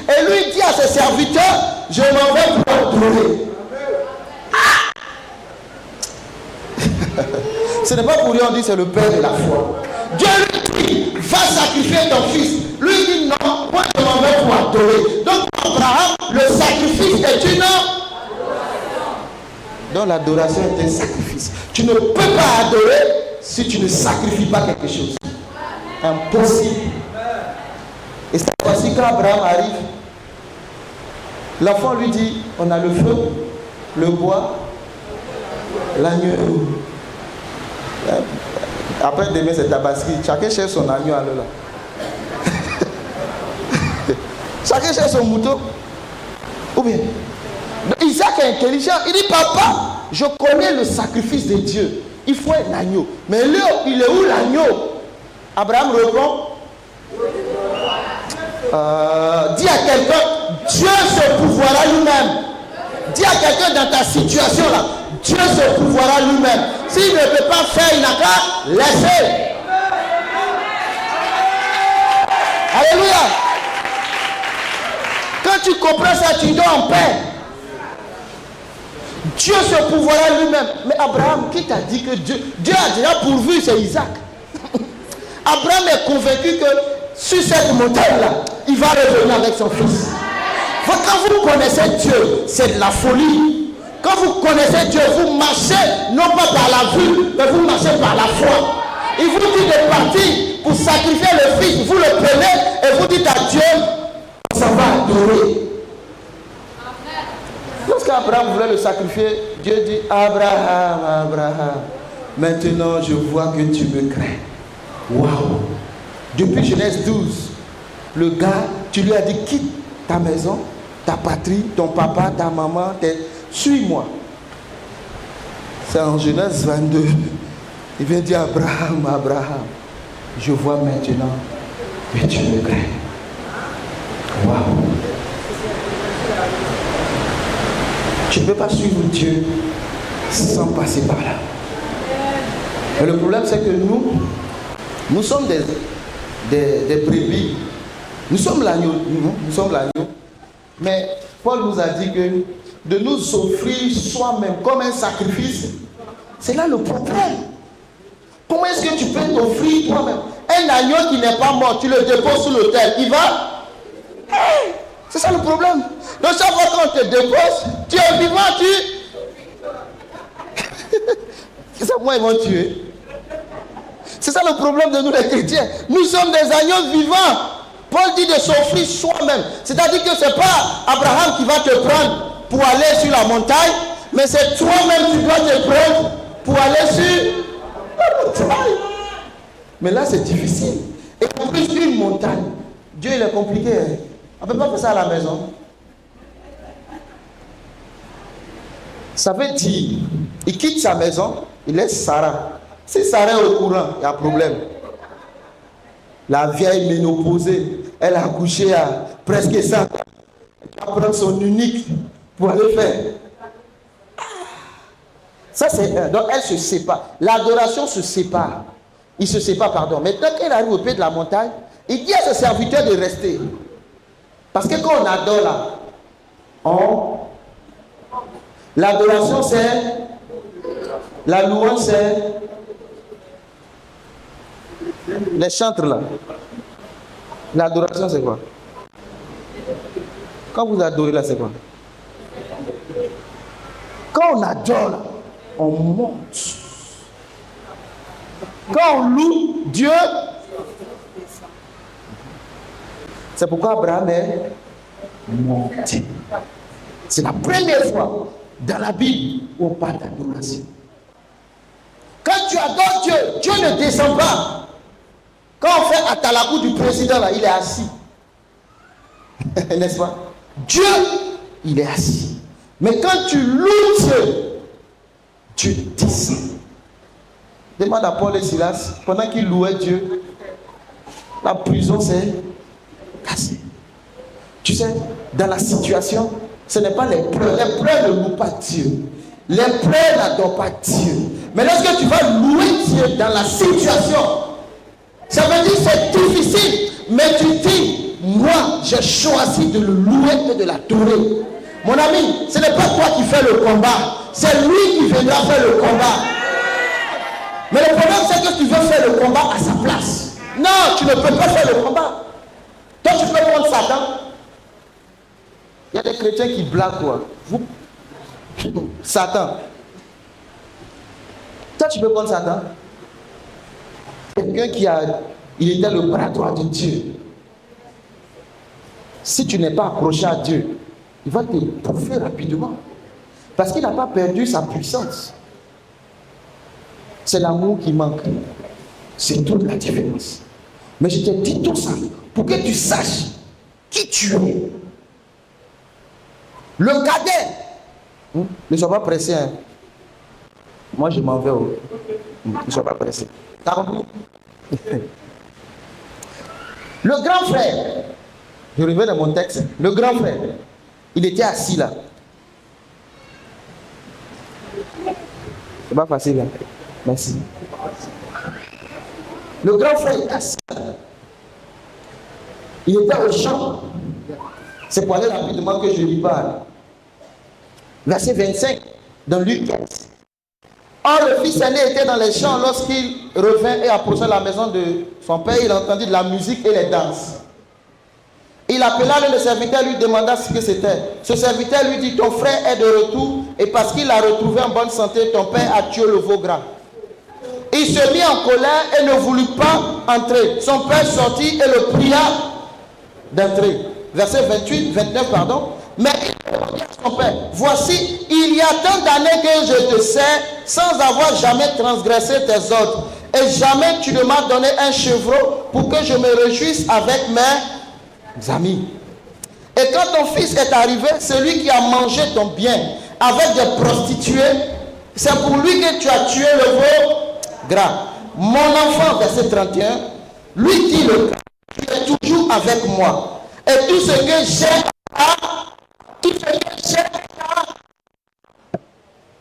Et lui dit à ses serviteurs, je m'en vais pour adorer. Ce n'est pas pour lui on dit c'est le père de la foi. Dieu lui dit, va sacrifier ton fils. Lui dit non, moi je m'en vais pour adorer. Donc pour Abraham, le sacrifice est une donc l'adoration est un sacrifice. Tu ne peux pas adorer si tu ne sacrifies pas quelque chose. Impossible. Et cette fois-ci, quand Abraham arrive, l'enfant lui dit, on a le feu, le bois, l'agneau. Après demain c'est tabaski. Chacun cherche son agneau alors là. Chacun cherche son mouton. Ou bien Isaac est intelligent. Il dit papa, je connais le sacrifice de Dieu. Il faut un agneau. Mais là, il est où l'agneau? Abraham répond. Dis à quelqu'un, Dieu se pourvoira lui-même. Dis à quelqu'un dans ta situation là, Dieu se pourvoira lui-même. S'il ne peut pas faire, il n'a qu'à laisser. Alléluia. Quand tu comprends ça, tu dors en paix. Dieu se pourvoira lui-même. Mais Abraham, qui t'a dit que Dieu a déjà pourvu, c'est Isaac. Abraham est convaincu que sur cette montagne-là, il va revenir avec son fils. Quand vous connaissez Dieu, c'est de la folie. Quand vous connaissez Dieu, vous marchez non pas par la vue, mais vous marchez par la foi. Il vous dit de partir pour sacrifier le fils. Vous le prenez et vous dites à Dieu, on s'en va adorer. Lorsqu'Abraham voulait le sacrifier, Dieu dit, Abraham, Abraham, maintenant je vois que tu me crains. Waouh! Depuis Genèse 12, le gars, tu lui as dit, quitte ta maison, ta patrie, ton papa, ta maman, suis-moi. C'est en Genèse 22. Il vient dire, Abraham, Abraham, je vois maintenant que tu me crains. Waouh! Tu ne peux pas suivre Dieu sans passer par là. Et le problème, c'est que nous sommes des brebis. Nous sommes l'agneau. Nous sommes l'agneau. Mais Paul nous a dit que de nous offrir soi-même comme un sacrifice, c'est là le problème. Comment est-ce que tu peux t'offrir toi-même? Un agneau qui n'est pas mort, tu le déposes sur l'autel, il va? C'est ça le problème. Donc chaque fois qu'on te dépose, tu es vivant, c'est ça, moi ils vont tuer. C'est ça le problème de nous les chrétiens. Nous sommes des agneaux vivants. Paul dit de s'offrir soi-même. C'est-à-dire que ce n'est pas Abraham qui va te prendre pour aller sur la montagne, mais c'est toi-même qui dois te prendre pour aller sur la montagne. Mais là c'est difficile. Et en plus une montagne, Dieu il est compliqué. On ne peut pas faire ça à la maison. Ça veut dire, il quitte sa maison, il laisse Sarah. Si Sarah est au courant, il y a un problème. La vieille ménopausée, elle a accouché à presque ça. Elle va prendre son unique pour aller faire. Ça c'est un. Donc elle se sépare. L'adoration se sépare. Il se sépare, pardon. Maintenant qu'il arrive au pied de la montagne, il dit à ses serviteurs de rester. Parce que quand on adore là, l'adoration c'est, la louange c'est, les chantres là. L'adoration c'est quoi? Quand vous adorez là c'est quoi? Quand on adore là, on monte. Quand on loue Dieu, c'est pourquoi Abraham est monté. C'est la première fois dans la Bible où on parle d'adoration. Quand tu adores Dieu, Dieu ne descend pas. Quand on fait Atalakou du président, là, il est assis. N'est-ce pas? Dieu, il est assis. Mais quand tu loues Dieu, Dieu descend. Demande à Paul et Silas, pendant qu'ils louaient Dieu, la prison s'est cassée. Tu sais, dans la situation, ce n'est pas les pleurs. Les pleurs ne louent pas Dieu. Les pleurs n'adorent pas Dieu. Mais lorsque tu vas louer Dieu dans la situation, ça veut dire que c'est difficile. mais tu dis, moi, j'ai choisi de le louer et de l'adorer. Mon ami, ce n'est pas toi qui fais le combat, c'est lui qui viendra faire le combat. Mais le problème, c'est que tu veux faire le combat à sa place. Non, tu ne peux pas faire le combat. Toi, tu peux prendre Satan. Il y a des chrétiens qui blaguent, quoi. Satan. Toi, tu peux prendre Satan. Quelqu'un il était le bras droit de Dieu. Si tu n'es pas accroché à Dieu, il va t'étouffer rapidement. Parce qu'il n'a pas perdu sa puissance. C'est l'amour qui manque. C'est toute la différence. Mais je te dis tout ça pour que tu saches qui tu es. Le cadet. Ne sois pas pressé. Hein. Moi, je m'en vais. Ne sois pas pressé. T'as compris? Le grand frère. Je reviens dans mon texte. Le grand frère. Il était assis là. C'est pas facile. Hein? Merci. Le grand frère est assis là. Il était au champ. C'est pour aller rapidement que je lui parle. Verset 25 dans Luc 15. Or, le fils aîné était dans les champs lorsqu'il revint et approcha la maison de son père. Il entendit de la musique et les danses. Il appela l'un des serviteurs et lui demanda ce que c'était. Ce serviteur lui dit, ton frère est de retour et parce qu'il l'a retrouvé en bonne santé, ton père a tué le veau gras. Il se mit en colère et ne voulut pas entrer. Son père sortit et le pria d'entrer. Verset 29, pardon. Mais il dit à son père, voici, il y a tant d'années que je te sers sans avoir jamais transgressé tes ordres. Et jamais tu ne m'as donné un chevreau pour que je me réjouisse avec mes amis. Et quand ton fils est arrivé, celui qui a mangé ton bien avec des prostituées, c'est pour lui que tu as tué le veau gras. Mon enfant, verset 31, lui dit le gars, tu es toujours avec moi. Et tout ce que j'ai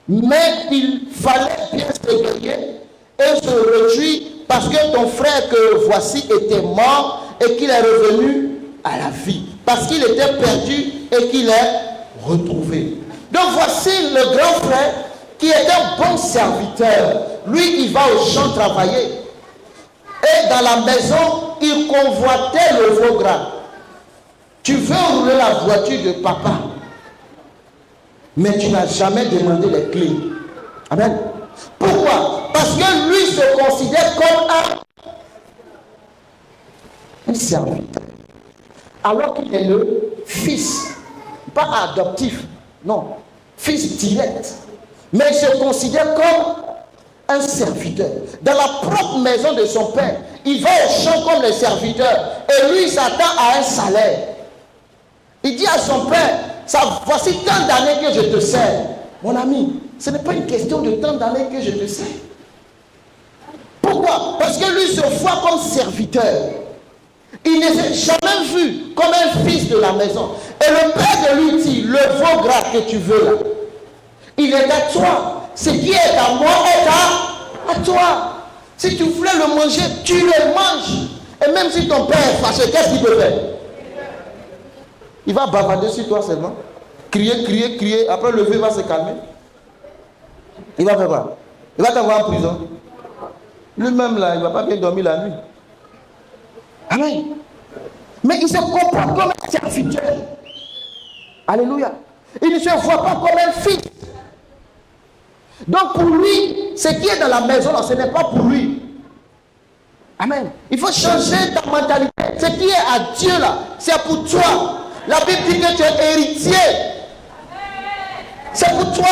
mais il fallait bien se gagner et se réjouir parce que ton frère que voici était mort et qu'il est revenu à la vie. Parce qu'il était perdu et qu'il est retrouvé. Donc voici le grand frère qui est un bon serviteur. Lui, il va au champ travailler. Et dans la maison, il convoitait le veau gras. Tu veux rouler la voiture de papa, mais tu n'as jamais demandé les clés. Amen. Pourquoi? Parce que lui se considère comme un serviteur. Alors qu'il est le fils, pas adoptif, non, fils direct. Mais il se considère comme un serviteur. Dans la propre maison de son père, il va au champ comme le serviteur. Et lui, il s'attend à un salaire. Il dit à son père, voici tant d'années que je te sers. Mon ami, ce n'est pas une question de tant d'années que je te sers. Pourquoi? Parce que lui se voit comme serviteur. Il ne s'est jamais vu comme un fils de la maison. Et le père de lui dit, le veau gras que tu veux là, il est à toi. Ce qui est à moi est à toi. Si tu voulais le manger, tu le manges. Et même si ton père est fâché, qu'est-ce qu'il peut faire? Il va bavarder sur toi seulement. Crier, crier, crier. Après, le feu va se calmer. Il va faire quoi? Il va t'envoyer en prison. Lui-même, là, il ne va pas bien dormir la nuit. Amen. Mais il se comporte comme un serviteur. Alléluia. Il ne se voit pas comme un fils. Donc, pour lui, ce qui est dans la maison, là, ce n'est pas pour lui. Amen. Il faut changer ta mentalité. Ce qui est à Dieu, là, c'est pour toi. La Bible dit que tu es héritier. C'est pour toi.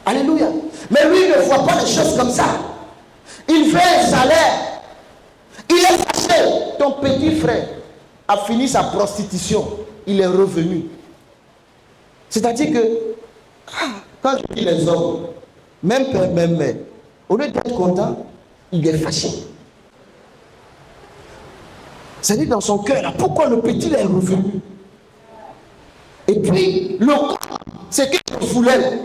Alléluia. Mais lui ne voit pas les choses comme ça. Il veut un salaire. Il est fâché. Ton petit frère a fini sa prostitution. Il est revenu. C'est-à-dire que, quand je dis les hommes, même père, même mère, au lieu d'être content, il est fâché. C'est-à-dire dans son cœur, là, pourquoi le petit est revenu? Et puis, le corps, c'est que je voulais.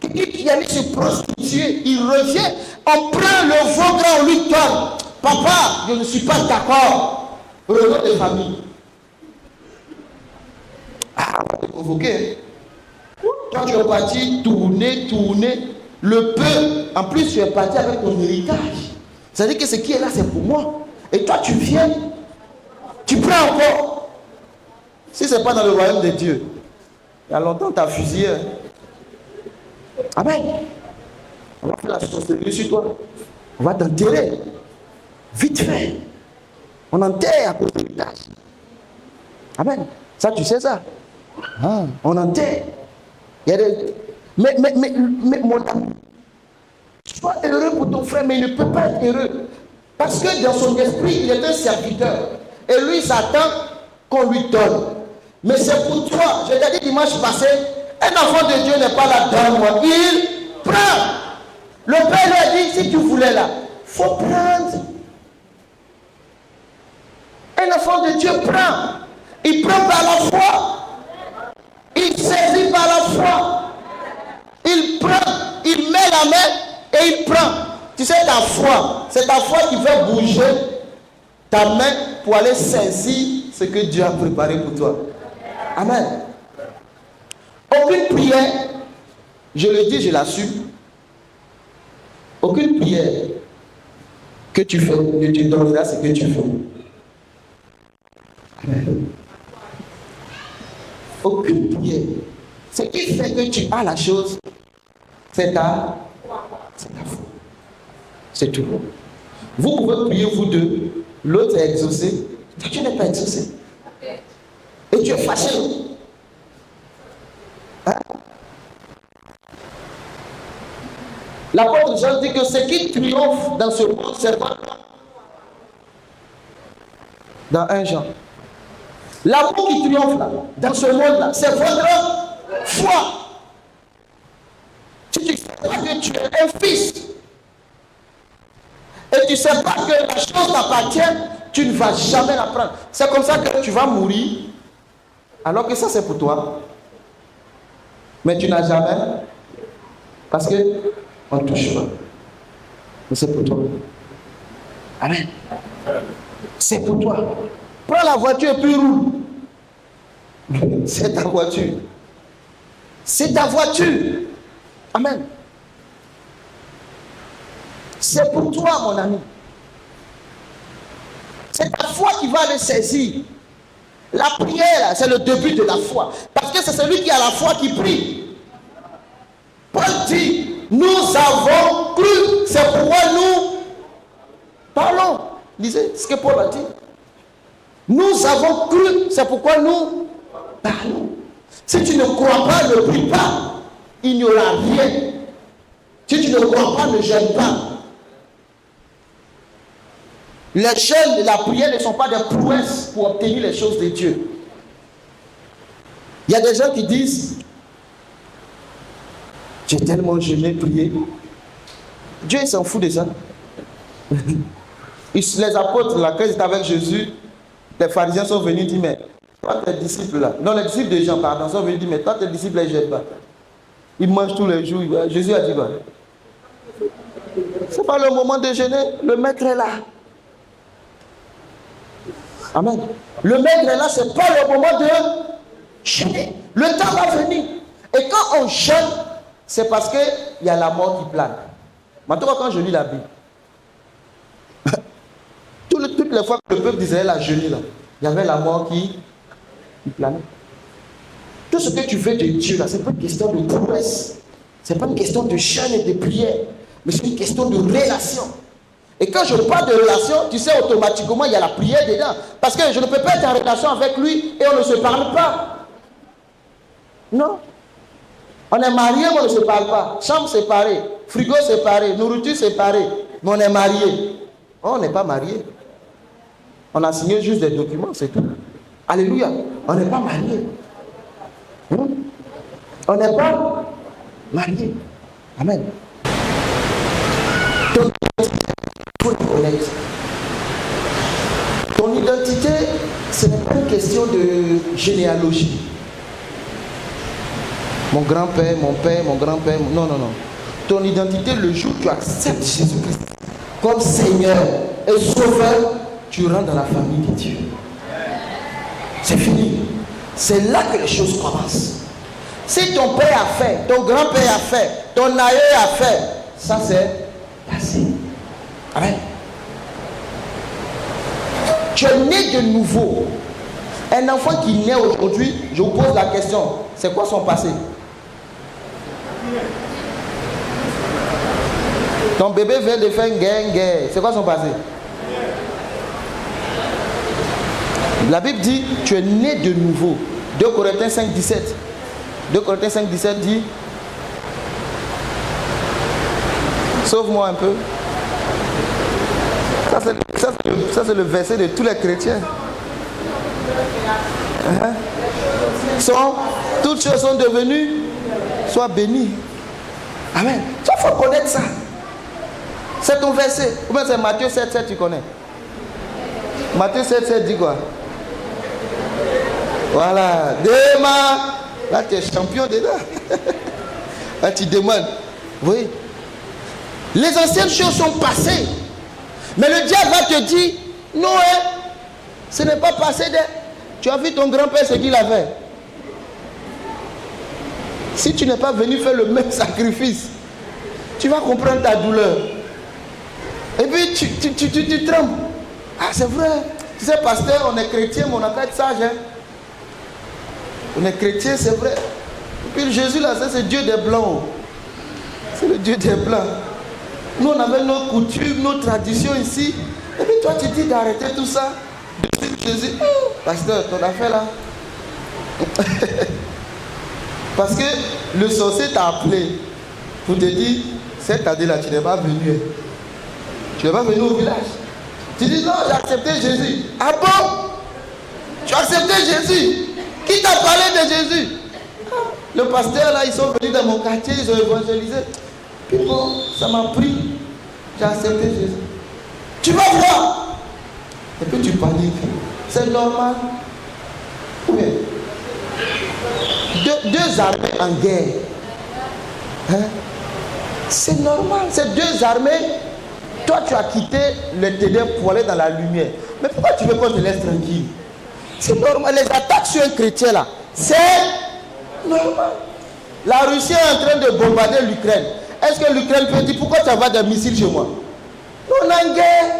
Quelqu'un qui allait se prostituer, il revient, on prend le veau gras, on lui donne. Papa, je ne suis pas d'accord. Renom de famille. Ah, on va te convoquer. Toi, tu es parti tourner. Le peu, en plus, tu es parti avec ton héritage. C'est-à-dire que ce qui est là, c'est pour moi. Et toi, tu viens, tu prends encore. Si ce n'est pas dans le royaume de Dieu, il y a longtemps, tu as fusillé. Amen. On va faire la sorcellerie sur toi. On va t'enterrer. Vite fait. On enterre à cause de l'héritage. Amen. Ça, tu sais ça. Ah, on enterre. Il y a des... Mais mon ami, sois heureux pour ton frère, mais il ne peut pas être heureux. Parce que dans son esprit, il est un serviteur. Et lui, il s'attend qu'on lui donne. Mais c'est pour toi. Je t'ai dit dimanche passé, un enfant de Dieu n'est pas là, donne-moi. Il prend. Le Père lui a dit, si tu voulais là, il faut prendre. Un enfant de Dieu prend. Il prend par la foi. Il saisit par la foi. Il prend. Il met la main et il prend. Tu sais, ta foi, c'est ta foi qui fait bouger ta main pour aller saisir ce que Dieu a préparé pour toi. Amen. Aucune prière, je le dis, je l'assume. Aucune prière que tu fais, que tu donneras ce que tu fais. Amen. Aucune prière. Ce qui fait que tu as la chose, c'est ta foi. C'est tout. Vous pouvez prier vous deux, l'autre est exaucé, toi tu n'es pas exaucé. Et tu es fâché. Hein? L'apôtre Jean dit que ce qui triomphe dans ce monde, c'est quoi? Dans 1 Jean. L'amour qui triomphe là, dans ce monde-là, c'est votre foi. Si tu ne sais pas que tu es un fils, et tu ne sais pas que la chose t'appartient, tu ne vas jamais la prendre. C'est comme ça que tu vas mourir, alors que ça c'est pour toi. Mais tu n'as jamais, parce que on ne touche pas. Mais c'est pour toi. Amen. C'est pour toi. Prends la voiture et puis roule. C'est ta voiture. C'est ta voiture. Amen. C'est pour toi, mon ami. C'est ta foi qui va le saisir. La prière, c'est le début de la foi. Parce que c'est celui qui a la foi qui prie. Paul dit, nous avons cru. C'est pourquoi nous parlons. Lisez ce que Paul a dit. Nous avons cru. C'est pourquoi nous parlons. Si tu ne crois pas, ne prie pas. Il n'y aura rien. Si tu ne crois pas, ne gêne pas. Les jeûnes et la prière ne sont pas des prouesses pour obtenir les choses de Dieu. Il y a des gens qui disent, j'ai tellement jeûné, prié. Dieu il s'en fout de ça. Les apôtres, là, quand ils étaient avec Jésus, les pharisiens sont venus dire, mais toi tes disciples là, non les disciples de Jean, pardon, sont venus dire, mais toi tes disciples ils ne jeûnent pas. Ils mangent tous les jours. Jésus a dit, bah, c'est pas le moment de jeûner, le maître est là. Amen. Le maître est là, c'est pas le moment de jeûner. Le temps va venir. Et quand on jeûne, c'est parce qu'il y a la mort qui plane. Maintenant, quand je lis la Bible, toutes les fois que le peuple d'Israël a jeûné, là, il y avait la mort qui planait. Tout ce que tu fais de Dieu, là, ce n'est pas une question de prouesse. Ce n'est pas une question de jeûne et de prière. Mais c'est une question de relation. Et quand je parle de relation, tu sais, automatiquement, il y a la prière dedans. Parce que je ne peux pas être en relation avec lui et on ne se parle pas. Non. On est marié, mais on ne se parle pas. Chambre séparée, frigo séparé, nourriture séparée. Mais on est marié. On n'est pas marié. On a signé juste des documents, c'est tout. Alléluia. On n'est pas marié. On n'est pas marié. Amen. Ton identité, ce n'est pas une question de généalogie. Mon grand-père, mon père, mon grand-père. Non, non, non. Ton identité, le jour où tu acceptes Jésus-Christ comme Seigneur, et sauveur, tu rentres dans la famille de Dieu. C'est fini. C'est là que les choses commencent. Si ton père a fait, ton grand-père a fait, ton aïeux a fait, ça c'est passé. Amen. Tu es né de nouveau. Un enfant qui naît aujourd'hui, je vous pose la question, c'est quoi son passé? Ton bébé vient de faire guerre. C'est quoi son passé? La Bible dit, tu es né de nouveau. 2 Corinthiens 5, 17. 2 Corinthiens 5, 17 dit, sauve-moi un peu. Ça c'est le verset de tous les chrétiens. Toutes choses sont devenues, sois bénies. Amen. Il faut connaître ça. C'est ton verset. Ou bien c'est Matthieu 7, 7, tu connais. Matthieu 7, 7 dit quoi? Voilà. Démarre. Là, tu es champion dedans. Là, tu demandes. Oui. Les anciennes choses sont passées. Mais le diable va te dire, non, ce n'est pas passé. Tu as vu ton grand-père ce qu'il a fait. Si tu n'es pas venu faire le même sacrifice, tu vas comprendre ta douleur. Et puis tu trembles. Ah, c'est vrai. Tu sais, pasteur, on est chrétien, mais on n'a qu'à être sage. Hein? On est chrétien, c'est vrai. Et puis Jésus, là, c'est Dieu des Blancs. C'est le Dieu des Blancs. Nous, on avait nos coutumes, nos traditions ici. Et puis toi, tu dis d'arrêter tout ça. De suivre Jésus. Pasteur, ton affaire là. Parce que le sorcier t'a appelé pour te dire, cette année-là, tu n'es pas venu. Tu n'es pas venu au village. Tu dis, non, j'ai accepté Jésus. Ah bon? Tu as accepté Jésus? Qui t'a parlé de Jésus? Le pasteur, là, ils sont venus dans mon quartier, ils ont évangélisé. Puis bon, ça m'a pris. J'ai accepté Jésus. Tu vas voir. Et puis tu paniques. C'est normal. Oui. Deux armées en guerre. Hein? C'est normal. C'est deux armées. Toi, tu as quitté le ténèbres pour aller dans la lumière. Mais pourquoi tu veux qu'on te laisse tranquille? C'est normal. Les attaques sur un chrétien là, c'est normal. La Russie est en train de bombarder l'Ukraine. Est-ce que l'Ukraine peut dire pourquoi tu envoies des missiles chez moi? On a une guerre.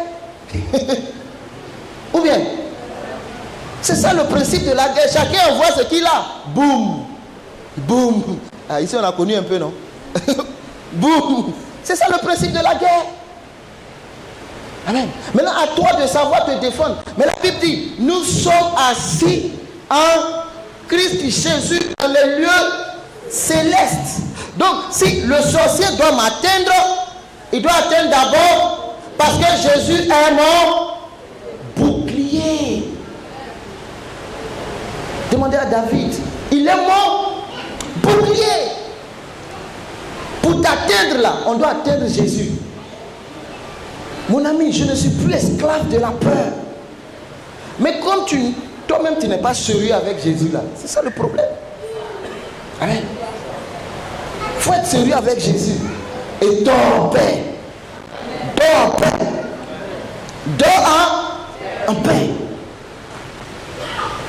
Ou bien, c'est ça le principe de la guerre. Chacun envoie ce qu'il a. Boum. Boum. Ah, ici on a connu un peu, non? Boum. C'est ça le principe de la guerre. Amen. Maintenant, à toi de savoir te défendre. Mais la Bible dit, nous sommes assis en Christ Jésus dans les lieux célestes. Donc, si le sorcier doit m'atteindre, il doit atteindre d'abord parce que Jésus est mon bouclier. Demandez à David, il est mon bouclier. Pour t'atteindre là, on doit atteindre Jésus. Mon ami, je ne suis plus esclave de la peur. Mais comme toi-même tu n'es pas sérieux avec Jésus là, c'est ça le problème. Amen. Il faut être sérieux avec Jésus. Et dors en paix. Dors en paix. Dors en paix.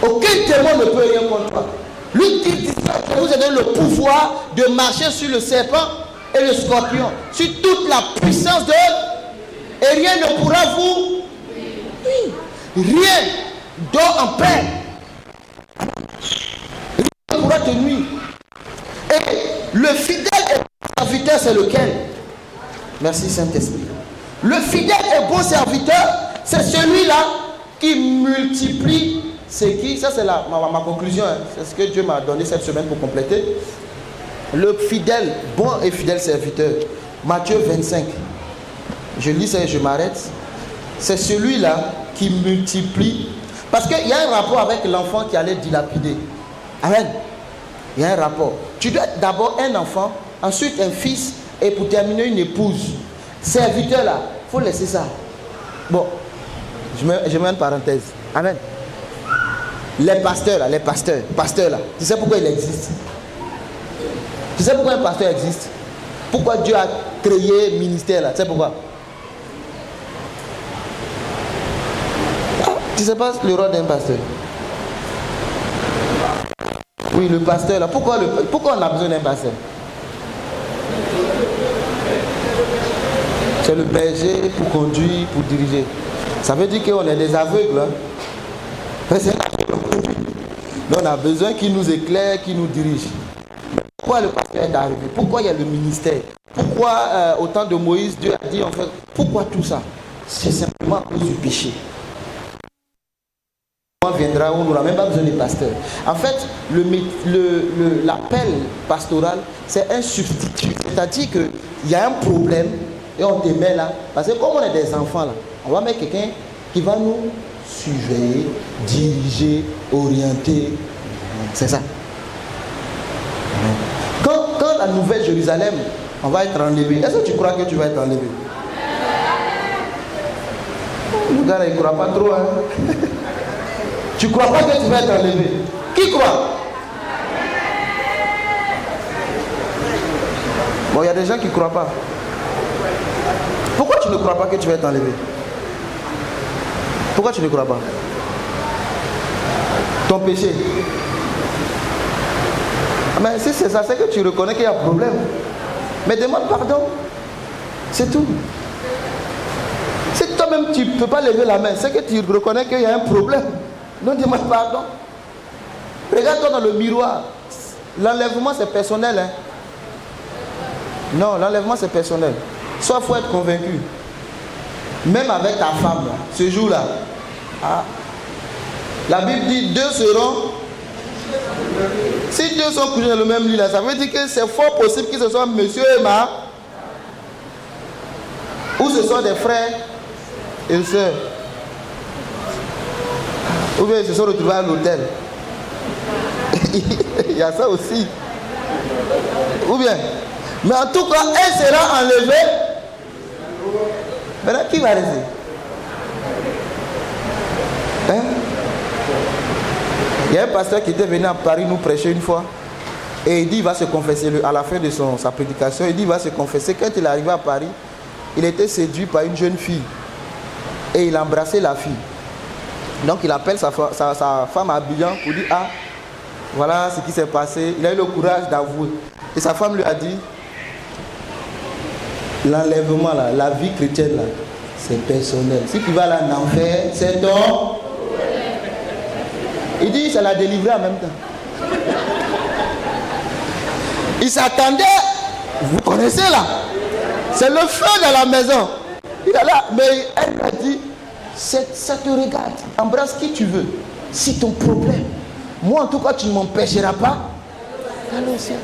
Aucun démon ne peut rien contre toi. Lui dit, je vous ai donné le pouvoir de marcher sur le serpent et le scorpion, sur toute la puissance de... Et rien ne pourra vous... Oui. Rien. Dors en paix. Rien ne pourra te nuire. Et le fidèle et serviteur, c'est lequel? Merci Saint-Esprit. Le fidèle et bon serviteur, c'est celui-là qui multiplie ce qui... Ça c'est ma conclusion. Hein. C'est ce que Dieu m'a donné cette semaine pour compléter. Le fidèle, bon et fidèle serviteur. Matthieu 25. Je lis ça et je m'arrête. C'est celui-là qui multiplie. Parce qu'il y a un rapport avec l'enfant qui allait dilapider. Amen. Il y a un rapport. Tu dois être d'abord un enfant, ensuite un fils, et pour terminer une épouse. Serviteur là, il faut laisser ça. Bon, je mets une parenthèse. Amen. Les pasteurs là, pasteurs là, tu sais pourquoi il existe? Tu sais pourquoi un pasteur existe? Pourquoi Dieu a créé ministère là? Tu sais pourquoi? Tu sais pas le rôle d'un pasteur? Oui, le pasteur là. Pourquoi on a besoin d'un pasteur? C'est le berger pour conduire, pour diriger. Ça veut dire qu'on est des aveugles. Hein? Donc on a besoin qu'il nous éclaire, qu'il nous dirige. Pourquoi le pasteur est arrivé? Pourquoi il y a le ministère? Pourquoi au temps de Moïse, Dieu a dit en fait, pourquoi tout ça? C'est simplement à cause du péché. Viendra où on n'aura même pas besoin des pasteurs. En fait, l'appel pastoral, c'est un substitut. C'est-à-dire qu'il y a un problème et on te met là. Parce que comme on est des enfants là, on va mettre quelqu'un qui va nous surveiller, diriger, orienter. C'est ça. Quand la nouvelle Jérusalem, on va être enlevé. Est-ce que tu crois que tu vas être enlevé? Le gars là, il ne croit pas trop. Hein? Tu ne crois pas que tu vas être enlevé? Qui croit? Bon, il y a des gens qui ne croient pas. Pourquoi tu ne crois pas que tu vas être enlevé? Pourquoi tu ne crois pas? Ton péché. Mais si c'est ça, c'est que tu reconnais qu'il y a un problème. Mais demande pardon. C'est tout. Si toi-même tu ne peux pas lever la main, c'est que tu reconnais qu'il y a un problème. Non, demande pardon. Regarde-toi dans le miroir. L'enlèvement c'est personnel. Hein? Non, l'enlèvement c'est personnel. Soit il faut être convaincu. Même avec ta femme, là, ce jour-là. Ah, la Bible dit deux seront. Si deux sont couchés dans le même lit, là, ça veut dire que c'est fort possible que ce soit monsieur et ma. Ou ce sont des frères et sœurs. Ou bien ils se sont retrouvés à l'hôtel. Il y a ça aussi. Ou bien. Mais en tout cas, elle sera enlevée. Maintenant, qui va rester? Hein? Il y a un pasteur qui était venu à Paris nous prêcher une fois. Et il dit il va se confesser. À la fin de sa prédication, il dit il va se confesser. Quand il est arrivé à Paris, il était séduit par une jeune fille. Et il a embrassé la fille. Donc il appelle sa femme à Abidjan pour dire ah, voilà ce qui s'est passé. Il a eu le courage d'avouer. Et sa femme lui a dit l'enlèvement là, la vie chrétienne là, c'est personnel. Si tu vas là en enfer, c'est ton. Il dit ça l'a délivré en même temps. Il s'attendait, vous connaissez là, c'est le feu dans la maison. Il est là, mais elle m'a dit ça te regarde, embrasse qui tu veux. C'est ton problème. Moi en tout cas tu ne m'empêcheras pas. Allez au ciel.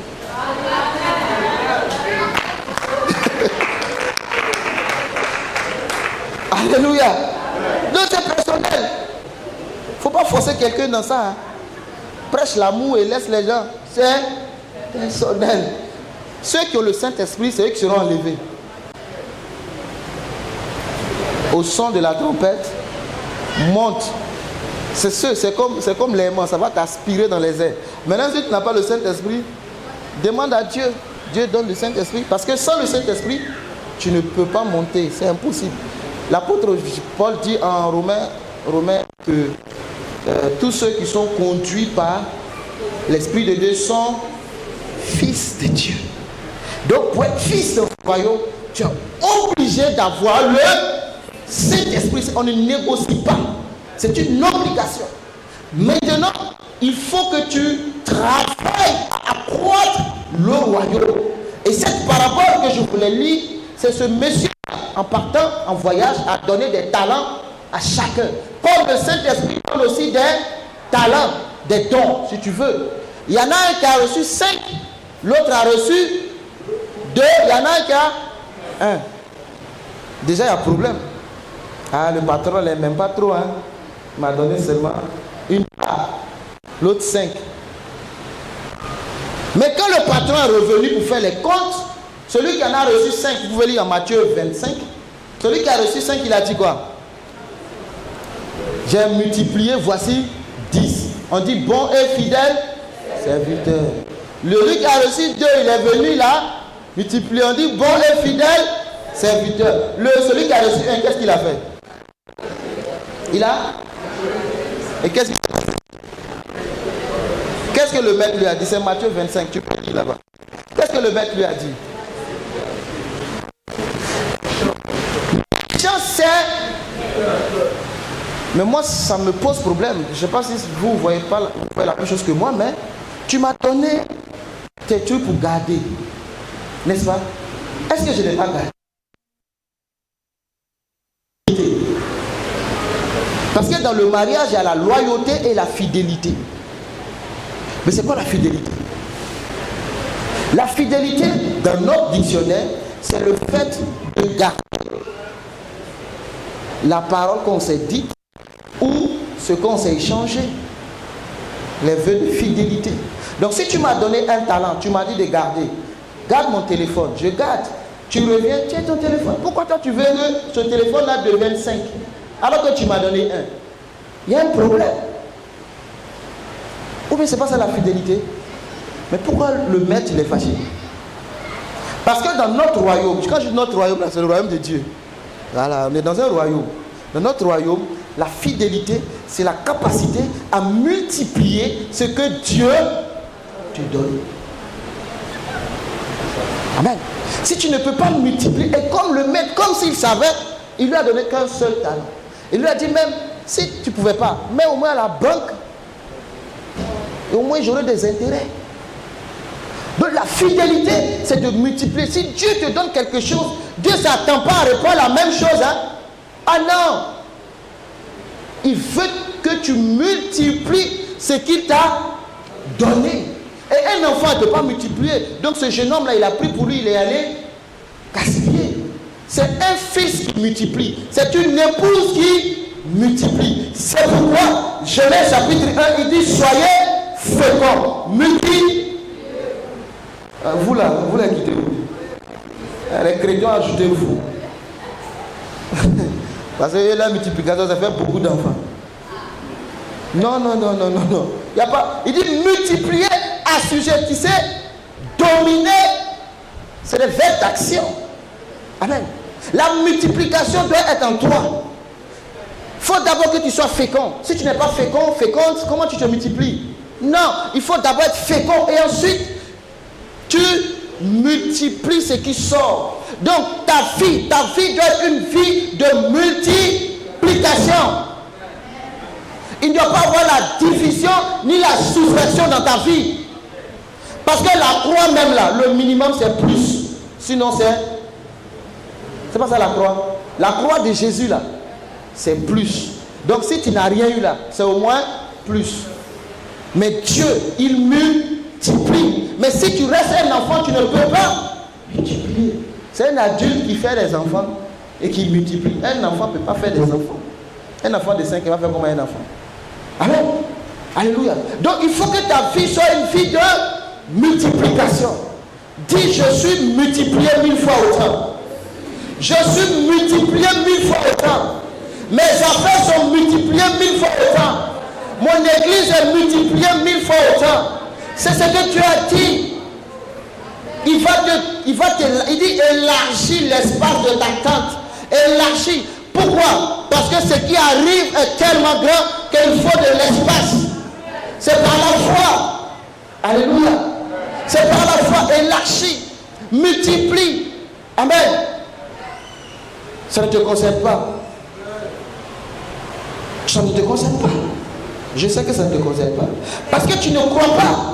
Alléluia. Donc c'est personnel. Il ne faut pas forcer quelqu'un dans ça. Hein. Prêche l'amour et laisse les gens. C'est personnel. Ceux qui ont le Saint-Esprit, c'est eux qui seront enlevés. Au son de la trompette, monte. C'est comme l'aimant, ça va t'aspirer dans les airs. Maintenant, si tu n'as pas le Saint-Esprit, demande à Dieu. Dieu donne le Saint-Esprit. Parce que sans le Saint-Esprit, tu ne peux pas monter. C'est impossible. L'apôtre Paul dit en Romains que tous ceux qui sont conduits par l'Esprit de Dieu sont fils de Dieu. Donc pour être fils de royaume, tu es obligé d'avoir le Saint-Esprit. On ne négocie pas. C'est une obligation. Maintenant, il faut que tu travailles à accroître le royaume. Et cette parabole que je voulais lire, c'est ce monsieur en partant en voyage a donné des talents à chacun. Comme le Saint-Esprit donne aussi des talents, des dons, si tu veux. Il y en a un qui a reçu 5, l'autre a reçu 2, il y en a un qui a 1. Déjà, il y a un problème. Ah, le patron ne l'aime même pas trop. Hein. Il m'a donné seulement une part, l'autre 5. Mais quand le patron est revenu pour faire les comptes, celui qui en a reçu 5, vous pouvez lire en Matthieu 25, celui qui a reçu 5, il a dit quoi? J'ai multiplié, voici 10. On dit bon et fidèle serviteur. Lui qui a reçu 2, il est venu là, multiplié, on dit bon et fidèle serviteur. Celui qui a reçu 1, qu'est-ce qu'il a fait? Il a Et qu'est-ce que le maître lui a dit? C'est Matthieu 25, tu peux lire là-bas. Qu'est-ce que le maître lui a dit? Je sais, mais moi ça me pose problème. Je ne sais pas si vous ne voyez pas la même chose que moi, mais tu m'as donné tes trucs pour garder, n'est-ce pas? Est-ce que je n'ai pas gardé? Parce que dans le mariage, il y a la loyauté et la fidélité. Mais c'est quoi la fidélité? La fidélité, dans notre dictionnaire, c'est le fait de garder la parole qu'on s'est dite ou ce qu'on s'est échangé. Les vœux de fidélité. Donc si tu m'as donné un talent, tu m'as dit de garder. Garde mon téléphone, je garde. Tu reviens, tiens ton téléphone. Pourquoi toi tu veux que ce téléphone-là devienne 5 alors que tu m'as donné un? Il y a un problème. Ou bien c'est pas ça la fidélité? Mais pourquoi le maître il est fâché? Parce que dans notre royaume, quand je dis notre royaume, c'est le royaume de Dieu. Voilà, on est dans un royaume. Dans notre royaume, la fidélité, c'est la capacité à multiplier ce que Dieu te donne. Amen. Si tu ne peux pas multiplier, et comme le maître, comme s'il savait, il lui a donné qu'un seul talent. Il lui a dit même, si tu ne pouvais pas, mais au moins à la banque, et au moins j'aurai des intérêts. Donc la fidélité, c'est de multiplier. Si Dieu te donne quelque chose, Dieu ne s'attend pas à répondre la même chose. Hein? Ah non! Il veut que tu multiplies ce qu'il t'a donné. Et un enfant ne peut pas multiplier. Donc ce jeune homme-là, il a pris pour lui, il est allé gaspiller. C'est un fils qui multiplie. C'est une épouse qui multiplie. C'est pourquoi Genèse chapitre 1, il dit soyez féconds, multipliez. Vous là quittez-vous. Les chrétiens, ajoutez-vous. Parce que la multiplication, ça fait beaucoup d'enfants. Non. Il y a pas. Il dit multiplier, assujettissez, dominer. C'est des verbes d'action. Amen. La multiplication doit être en toi. Il faut d'abord que tu sois fécond. Si tu n'es pas féconde, comment tu te multiplies? Non, il faut d'abord être fécond et ensuite tu multiplies ce qui sort. Donc ta vie doit être une vie de multiplication. Il ne doit pas avoir la division ni la soustraction dans ta vie. Parce que la croix même là, le minimum c'est plus. Sinon c'est pas ça la croix. La croix de Jésus là, c'est plus. Donc si tu n'as rien eu là, c'est au moins plus. Mais Dieu, il multiplie. Mais si tu restes un enfant, tu ne peux pas multiplier. C'est un adulte qui fait des enfants et qui multiplie. Un enfant ne peut pas faire des enfants. Un enfant de 5 va faire comme un enfant. Amen. Alléluia. Donc il faut que ta vie soit une vie de multiplication. Dis, je suis multiplié 1000 fois autant. Je suis multiplié 1000 fois autant. Mes affaires sont multipliées 1000 fois autant. Mon église est multipliée 1000 fois autant. C'est ce que tu as dit. Il dit élargis l'espace de ta tente. Élargis. Pourquoi? Parce que ce qui arrive est tellement grand qu'il faut de l'espace. C'est par la foi. Alléluia. C'est par la foi. Élargis. Multiplie. Amen. Ça ne te concerne pas. Ça ne te concerne pas. Je sais que ça ne te concerne pas. Parce que tu ne crois pas.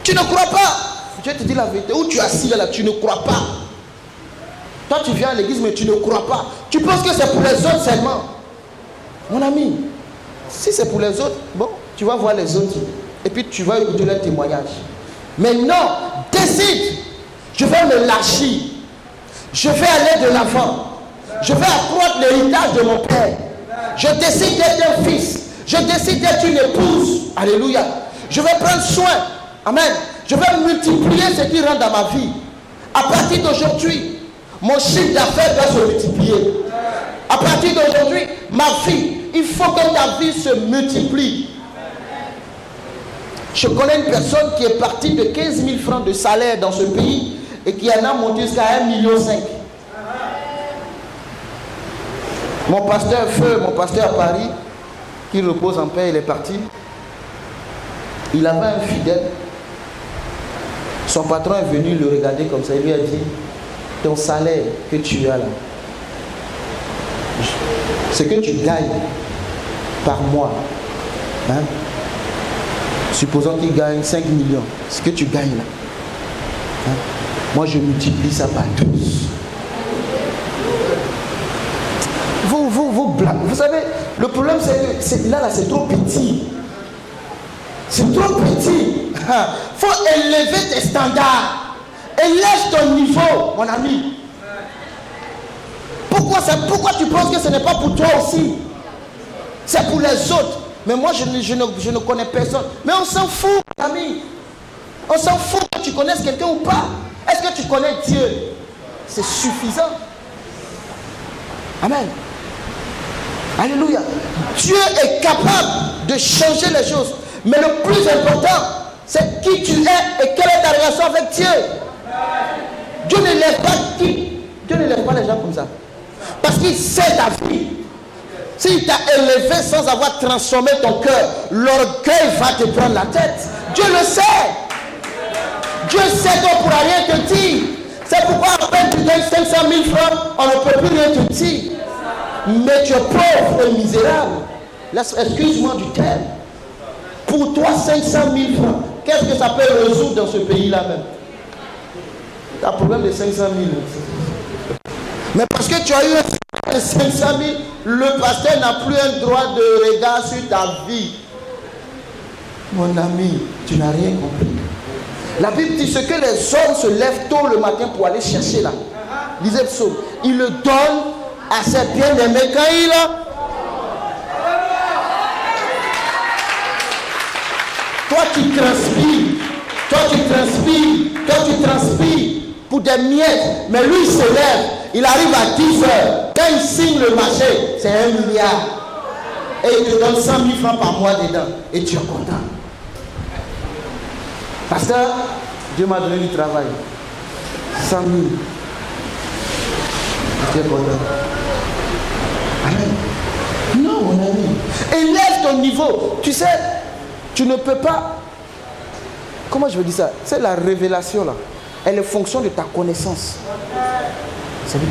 Tu ne crois pas. Je te dis la vérité. Où tu es assis là, tu ne crois pas. Toi, tu viens à l'église, mais tu ne crois pas. Tu penses que c'est pour les autres seulement. Mon ami, si c'est pour les autres, bon, tu vas voir les autres. Et puis tu vas écouter leur témoignage. Mais non, décide. Je vais me lâcher. Je vais aller de l'avant. Je vais accroître l'héritage de mon père. Je décide d'être un fils. Je décide d'être une épouse. Alléluia. Je vais prendre soin. Amen. Je vais multiplier ce qui rentre dans ma vie. À partir d'aujourd'hui, mon chiffre d'affaires doit se multiplier. À partir d'aujourd'hui, ma vie, il faut que ta vie se multiplie. Je connais une personne qui est partie de 15 000 francs de salaire dans ce pays et qui en a monté jusqu'à 1,5 million. Mon pasteur à Paris, qu'il repose en paix, il est parti. Il avait un fidèle. Son patron est venu le regarder comme ça. Il lui a dit, ton salaire que tu as là, ce que tu gagnes par mois, hein? Supposons qu'il gagne 5 millions, ce que tu gagnes là, hein? Moi je multiplie ça par 12. Vous savez, le problème c'est que là c'est trop petit. C'est trop petit. Il faut élever tes standards. Élève ton niveau, mon ami. Pourquoi tu penses que ce n'est pas pour toi aussi? C'est pour les autres. Mais moi, je ne connais personne. Mais on s'en fout, mon ami. On s'en fout que tu connaisses quelqu'un ou pas. Est-ce que tu connais Dieu? C'est suffisant. Amen. Alléluia. Dieu est capable de changer les choses. Mais le plus important, c'est qui tu es et quelle est ta relation avec Dieu. Dieu ne lève pas les gens comme ça. Parce qu'il sait ta vie. S'il t'a élevé sans avoir transformé ton cœur, l'orgueil va te prendre la tête. Dieu le sait. Dieu sait qu'on ne pourra rien te dire. C'est pourquoi après tu gagnes 500 000 francs, on ne peut plus rien te dire. Mais tu es pauvre et misérable. Excuse-moi du terme. Pour toi, 500 000 francs, qu'est-ce que ça peut résoudre dans ce pays-là même? Tu as un problème de 500 000. Mais parce que tu as eu un 500 000, le pasteur n'a plus un droit de regard sur ta vie. Mon ami, tu n'as rien compris. La Bible dit ce que les hommes se lèvent tôt le matin pour aller chercher là. Lisez le psaume. Il le donne à ses bien-aimés quand il a. Toi tu transpires pour des miettes, mais lui il se lève, il arrive à 10 heures, quand il signe le marché, c'est 1 milliard. Et il te donne 100 000 francs par mois dedans, et tu es content. Pasteur, Dieu m'a donné du travail. 100 000. Tu es content. Amen. Non, mon ami. Élève ton niveau. Tu sais, tu ne peux pas. Comment je veux dire ça? C'est la révélation là. Elle est fonction de ta connaissance. C'est bien.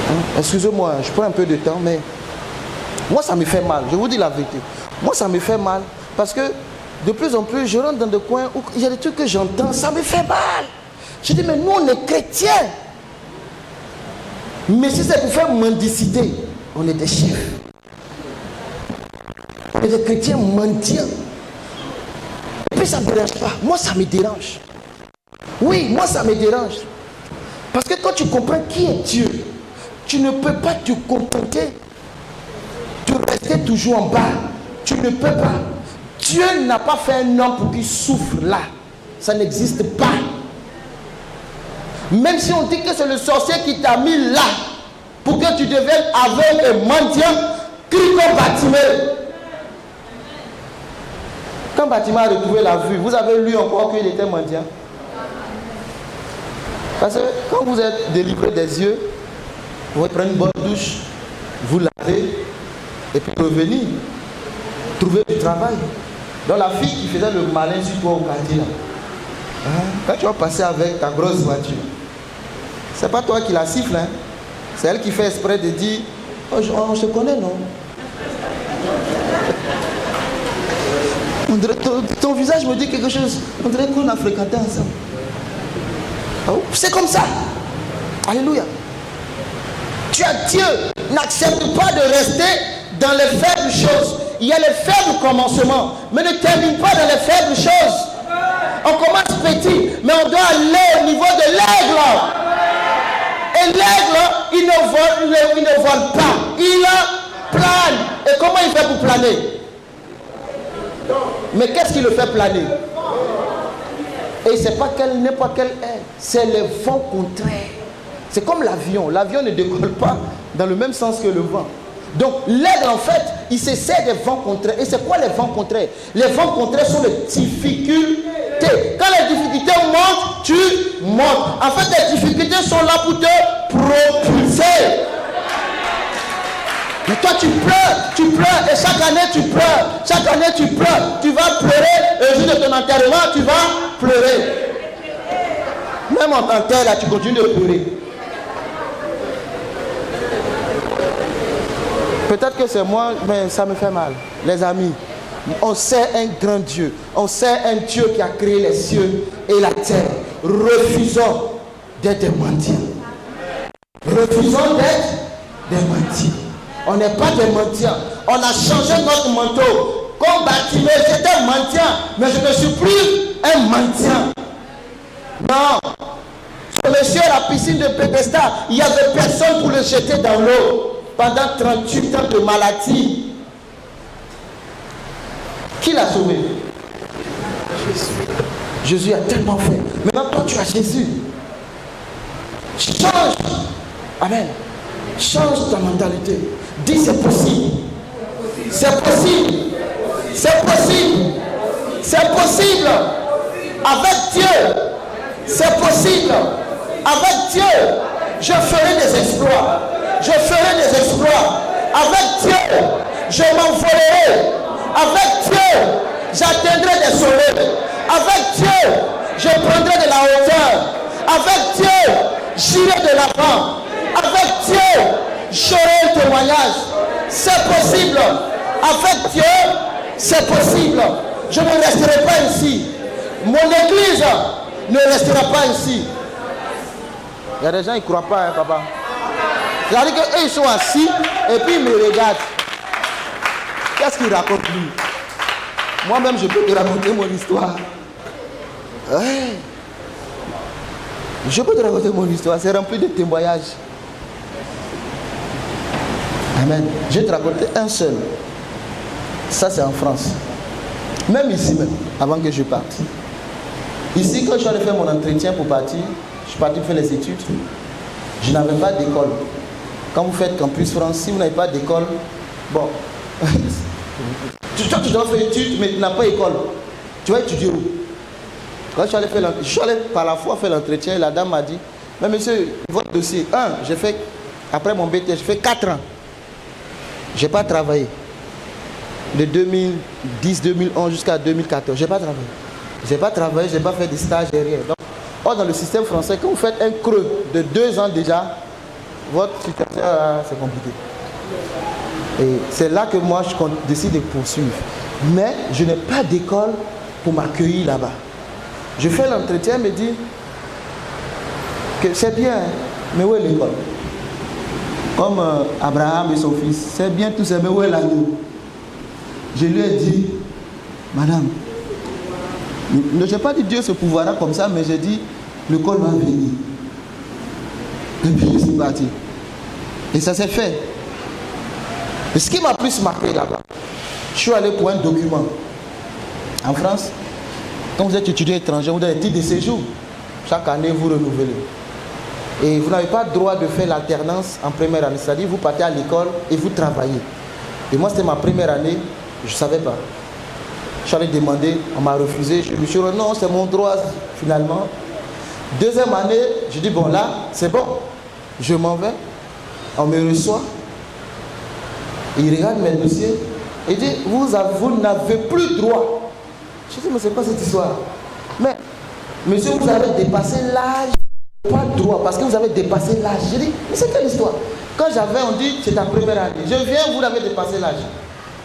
Hein? Excusez-moi, je prends un peu de temps, mais moi ça me fait mal. Je vous dis la vérité. Moi ça me fait mal parce que de plus en plus je rentre dans des coins où il y a des trucs que j'entends, ça me fait mal. Je dis mais nous on est chrétiens. Mais si c'est pour faire mendicité, on est des chefs. On est des chrétiens mendiants. Et puis ça ne me dérange pas. Moi ça me dérange. Oui, moi ça me dérange. Parce que quand tu comprends qui est Dieu, tu ne peux pas te contenter de rester toujours en bas. Tu ne peux pas. Dieu n'a pas fait un homme pour qu'il souffre là. Ça n'existe pas. Même si on dit que c'est le sorcier qui t'a mis là pour que tu deviennes aveugle et mendiant, crie comme Bartimée. Quand Bartimée a retrouvé la vue, vous avez lu encore qu'il était mendiant. Parce que quand vous êtes délivré des yeux, vous prenez une bonne douche, vous lavez, et puis revenir, trouver du travail. Donc la fille qui faisait le malin sur toi au quartier là, quand tu vas passer avec ta grosse voiture, c'est pas toi qui la siffle, hein? C'est elle qui fait exprès de dire, oh, on se connaît, non? Ton visage me dit quelque chose. On dirait qu'on a fréquenté ensemble. C'est comme ça. Alléluia. Tu as Dieu. N'accepte pas de rester dans les faibles choses. Il y a les faibles commencements, mais ne termine pas dans les faibles choses. On commence petit, mais on doit aller au niveau de l'aigle. Et l'aigle, il ne vole pas. Il plane. Et comment il fait pour planer? Mais qu'est-ce qui le fait planer? Et c'est pas n'importe quel air, c'est les vents contraires. C'est comme l'avion. L'avion ne décolle pas dans le même sens que le vent. Donc l'aigle en fait, il se sert des vents contraires. Et c'est quoi les vents contraires? Les vents contraires sont les difficultés. Quand les difficultés montent, tu montes. En fait, les difficultés sont là pour te propulser. Mais toi tu pleures, et chaque année tu pleures, tu vas pleurer, et le jour de ton enterrement, tu vas pleurer. Même en tant que là, tu continues de pleurer. Peut-être que c'est moi, mais ça me fait mal. Les amis, on sait un grand Dieu, on sait un Dieu qui a créé les cieux et la terre. Refusons d'être des mendiants. Refusons d'être des mendiants. On n'est pas des mendiants. On a changé notre manteau. Comme Bartimée, j'étais un mendiant, mais je ne suis plus un mendiant. Non. Ce monsieur à la piscine de Bethesda, il n'y avait personne pour le jeter dans l'eau. Pendant 38 ans de maladie. Qui l'a sauvé? Jésus. Jésus a tellement fait. Maintenant, toi, tu as Jésus. Change. Amen. Change ta mentalité. Dis c'est possible. C'est possible. C'est possible. C'est possible. Avec Dieu. C'est possible. Avec Dieu. Je ferai des exploits. Je ferai des exploits. Avec Dieu. Je m'envolerai. Avec Dieu. J'atteindrai des sommets. Avec Dieu. Je prendrai de la hauteur. Avec Dieu. J'irai de l'avant. Avec Dieu, j'aurai un témoignage. C'est possible. Avec Dieu, c'est possible. Je ne resterai pas ici. Mon église ne restera pas ici. Il y a des gens qui ne croient pas, hein, papa. C'est-à-dire qu'eux, ils sont assis et puis ils me regardent. Qu'est-ce qu'ils racontent lui? Moi-même, je peux te raconter mon histoire. Ouais. Je peux te raconter mon histoire. C'est rempli de témoignages. Amen. Je vais te raconter un seul. Ça, c'est en France. Même ici, même, avant que je parte. Ici, quand je suis allé faire mon entretien pour partir, je suis parti faire les études. Je n'avais pas d'école. Quand vous faites Campus France, si vous n'avez pas d'école, bon, tu dois faire études, mais tu n'as pas d'école. Tu vas étudier où? Quand je suis allé par la fois faire l'entretien, la dame m'a dit, mais monsieur, votre dossier, j'ai fait, après mon BT, j'ai fait 4 ans. Je n'ai pas travaillé. De 2010-2011 jusqu'à 2014, je n'ai pas travaillé. Je n'ai pas travaillé, je n'ai pas fait de stage et rien. Donc, dans le système français, quand vous faites un creux de 2 ans déjà, votre situation, c'est compliqué. Et c'est là que moi, je décide de poursuivre. Mais je n'ai pas d'école pour m'accueillir là-bas. Je fais l'entretien, me dit que c'est bien, mais où est l'école? Comme Abraham et son fils, c'est bien tout ça, mais où est l'agneau? Je lui ai dit, madame, je n'ai pas dit Dieu se pouvoira comme ça, mais j'ai dit, l'école va venir. Et puis je suis parti. Et ça s'est fait. Et ce qui m'a plus marqué là-bas, je suis allé pour un document. En France, quand vous êtes étudiant étranger, vous avez un titre de séjour. Chaque année, vous renouvelez. Et vous n'avez pas le droit de faire l'alternance en première année. C'est-à-dire, vous partez à l'école et vous travaillez. Et moi, c'était ma première année, je ne savais pas. Je suis allé demander, on m'a refusé. Je me suis dit, non, c'est mon droit, finalement. Deuxième année, je dis, bon, là, c'est bon. Je m'en vais. On me reçoit. Il regarde mes dossiers. Il dit, vous n'avez plus droit. Je dis, mais c'est quoi cette histoire? Mais, monsieur, vous avez dépassé l'âge. Pas de droit, parce que vous avez dépassé l'âge. Je dis, mais c'est quelle histoire? Quand j'avais, on dit, c'est ta première année. Je viens, vous avez dépassé l'âge.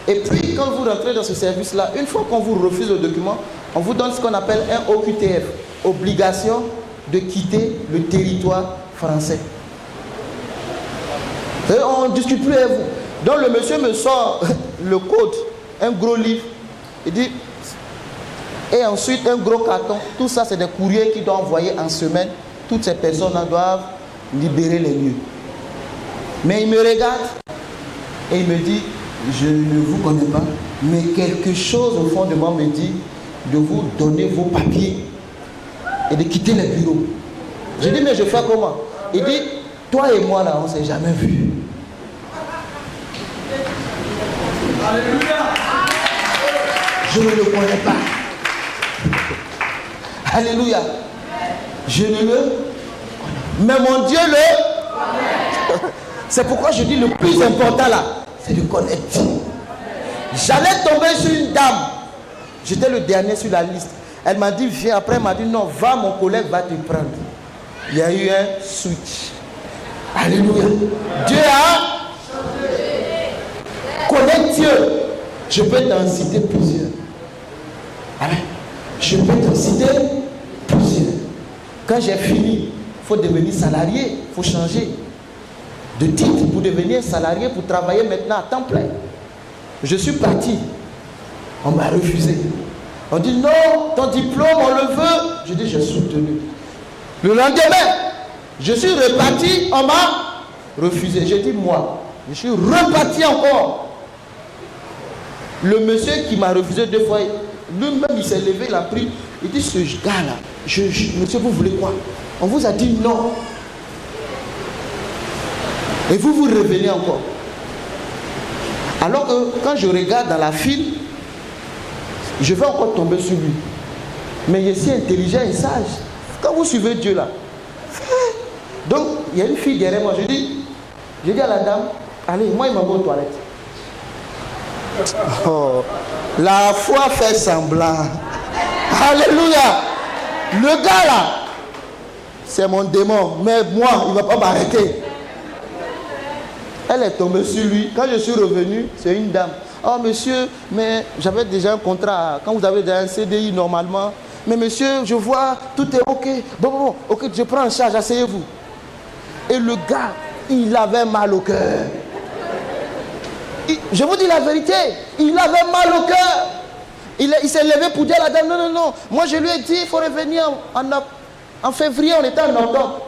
Et puis, quand vous rentrez dans ce service-là, une fois qu'on vous refuse le document, on vous donne ce qu'on appelle un OQTF. Obligation de quitter le territoire français. Et on ne discute plus avec vous. Donc le monsieur me sort le code, un gros livre. Il dit, et ensuite un gros carton. Tout ça, c'est des courriers qu'il doit envoyer en semaine. Toutes ces personnes doivent libérer les lieux. Mais il me regarde et il me dit, je ne vous connais pas, mais quelque chose au fond de moi me dit de vous donner vos papiers et de quitter les bureaux. Je dis, mais je fais comment? Il dit, toi et moi là, on ne s'est jamais vus. Je ne le connais pas. Alléluia. Je ne le connais pas. Mais mon Dieu le... C'est pourquoi je dis le plus important là. c'est de connaître Dieu. J'allais tomber sur une dame. J'étais le dernier sur la liste. Elle m'a dit, viens. Après, elle m'a dit, non, va, mon collègue va te prendre. Il y a eu un switch. Alléluia. Dieu a connaître Dieu. Je peux t'en citer plusieurs. Amen. Je peux t'en citer plusieurs. Quand j'ai fini, il faut devenir salarié. Il faut changer de titre pour devenir salarié, pour travailler maintenant à temps plein. Je suis parti. On m'a refusé. On dit non, ton diplôme, on le veut. Je dis, j'ai soutenu. Le lendemain, je suis reparti, on m'a refusé. J'ai dit, moi, je suis reparti encore. Le monsieur qui m'a refusé 2 fois, lui-même, il s'est levé, il a pris. Il dit, ce gars-là, monsieur, vous voulez quoi? On vous a dit non. Et vous revenez encore. Alors que quand je regarde dans la file, je vais encore tomber sur lui. Mais il est si intelligent et sage. Quand vous suivez Dieu là. Donc, il y a une fille derrière moi. Je dis à la dame, allez, moi il m'envoie aux toilettes. Oh, la foi fait semblant. Alléluia. Le gars là, c'est mon démon. Mais moi, il ne va pas m'arrêter. Elle est tombée sur lui. Quand je suis revenu, c'est une dame. Oh monsieur, mais j'avais déjà un contrat. Quand vous avez déjà un CDI normalement. Mais monsieur, je vois, tout est ok. Bon, ok, je prends en charge, asseyez-vous. Et le gars, il avait mal au cœur. Je vous dis la vérité, il avait mal au cœur. Il s'est levé pour dire à la dame, non. Moi je lui ai dit, il faut revenir en février, on était en octobre.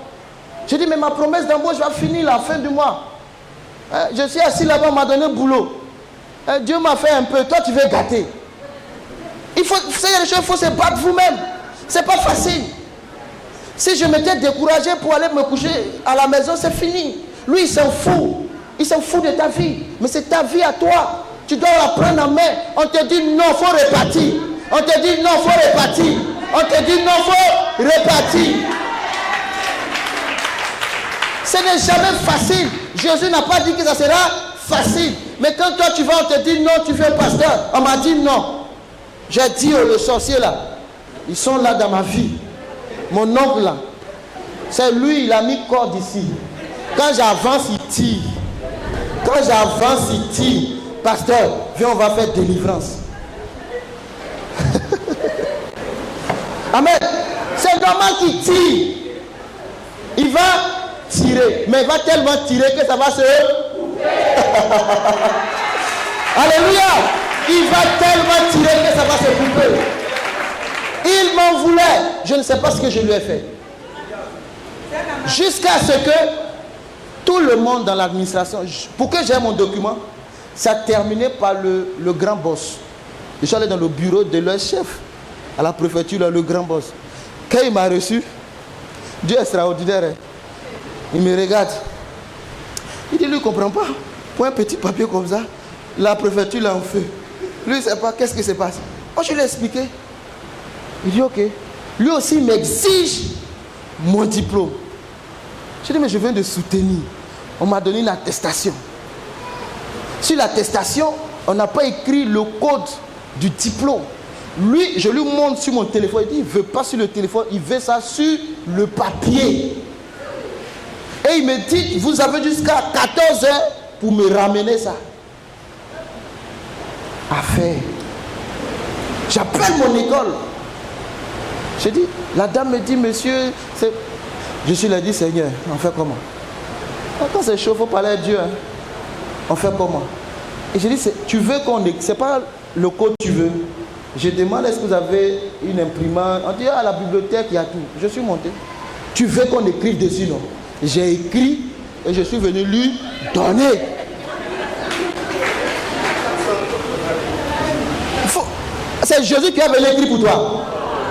J'ai dit, mais ma promesse d'embauche va finir la fin du mois. Je suis assis là-bas, on m'a donné le boulot. Dieu m'a fait un peu, toi tu veux gâter. Il faut, vous savez, les choses, il faut se battre vous-même. C'est pas facile. Si je m'étais découragé pour aller me coucher à la maison, c'est fini. Lui, il s'en fout. Il s'en fout de ta vie. Mais c'est ta vie à toi. Tu dois la prendre en main. On te dit non, il faut repartir. On te dit non, il faut repartir. On te dit non, il faut repartir. Ce n'est jamais facile. Jésus n'a pas dit que ça sera facile. Mais quand toi tu vas, on te dit non, tu fais pasteur. On m'a dit non. J'ai dit aux sorciers là, ils sont là dans ma vie. Mon oncle là, c'est lui, il a mis corde ici. Quand j'avance, il tire. Quand j'avance, il tire. Pasteur, viens, on va faire délivrance. Amen. C'est normal qu'il tire. Il va tirer, mais il va tellement tirer que ça va se... Alléluia. Il va tellement tirer que ça va se couper. Il m'en voulait. Je ne sais pas ce que je lui ai fait. Jusqu'à ce que tout le monde dans l'administration, pour que j'aie mon document, ça terminait par le grand boss. Je suis allé dans le bureau de leur chef, à la préfecture, le grand boss. Quand il m'a reçu, Dieu est extraordinaire. Hein? Il me regarde. Il dit, lui, il ne comprend pas. Pour un petit papier comme ça, la préfecture l'a en feu. Lui, il ne sait pas qu'est-ce qui se passe. Moi, je lui ai expliqué. Il dit, ok. Lui aussi, il m'exige mon diplôme. Je dis, mais je viens de soutenir. On m'a donné une attestation. Sur l'attestation, on n'a pas écrit le code du diplôme. Lui, je lui montre sur mon téléphone. Il dit, il ne veut pas sur le téléphone, il veut ça sur le papier. Et il me dit, vous avez jusqu'à 14 heures pour me ramener ça. Affaire. J'appelle mon école. Je dis, la dame me dit, monsieur, c'est... Je suis là, dit, Seigneur, on fait comment? Quand c'est chaud, il faut parler à Dieu. Hein. On fait comment? Et je dis, tu veux qu'on... C'est pas le code que tu veux. Je demande, est-ce que vous avez une imprimante? On dit, à la bibliothèque, il y a tout. Je suis monté. Tu veux qu'on écrive dessus, non? J'ai écrit et je suis venu lui donner. C'est Jésus qui a venu écrire pour toi.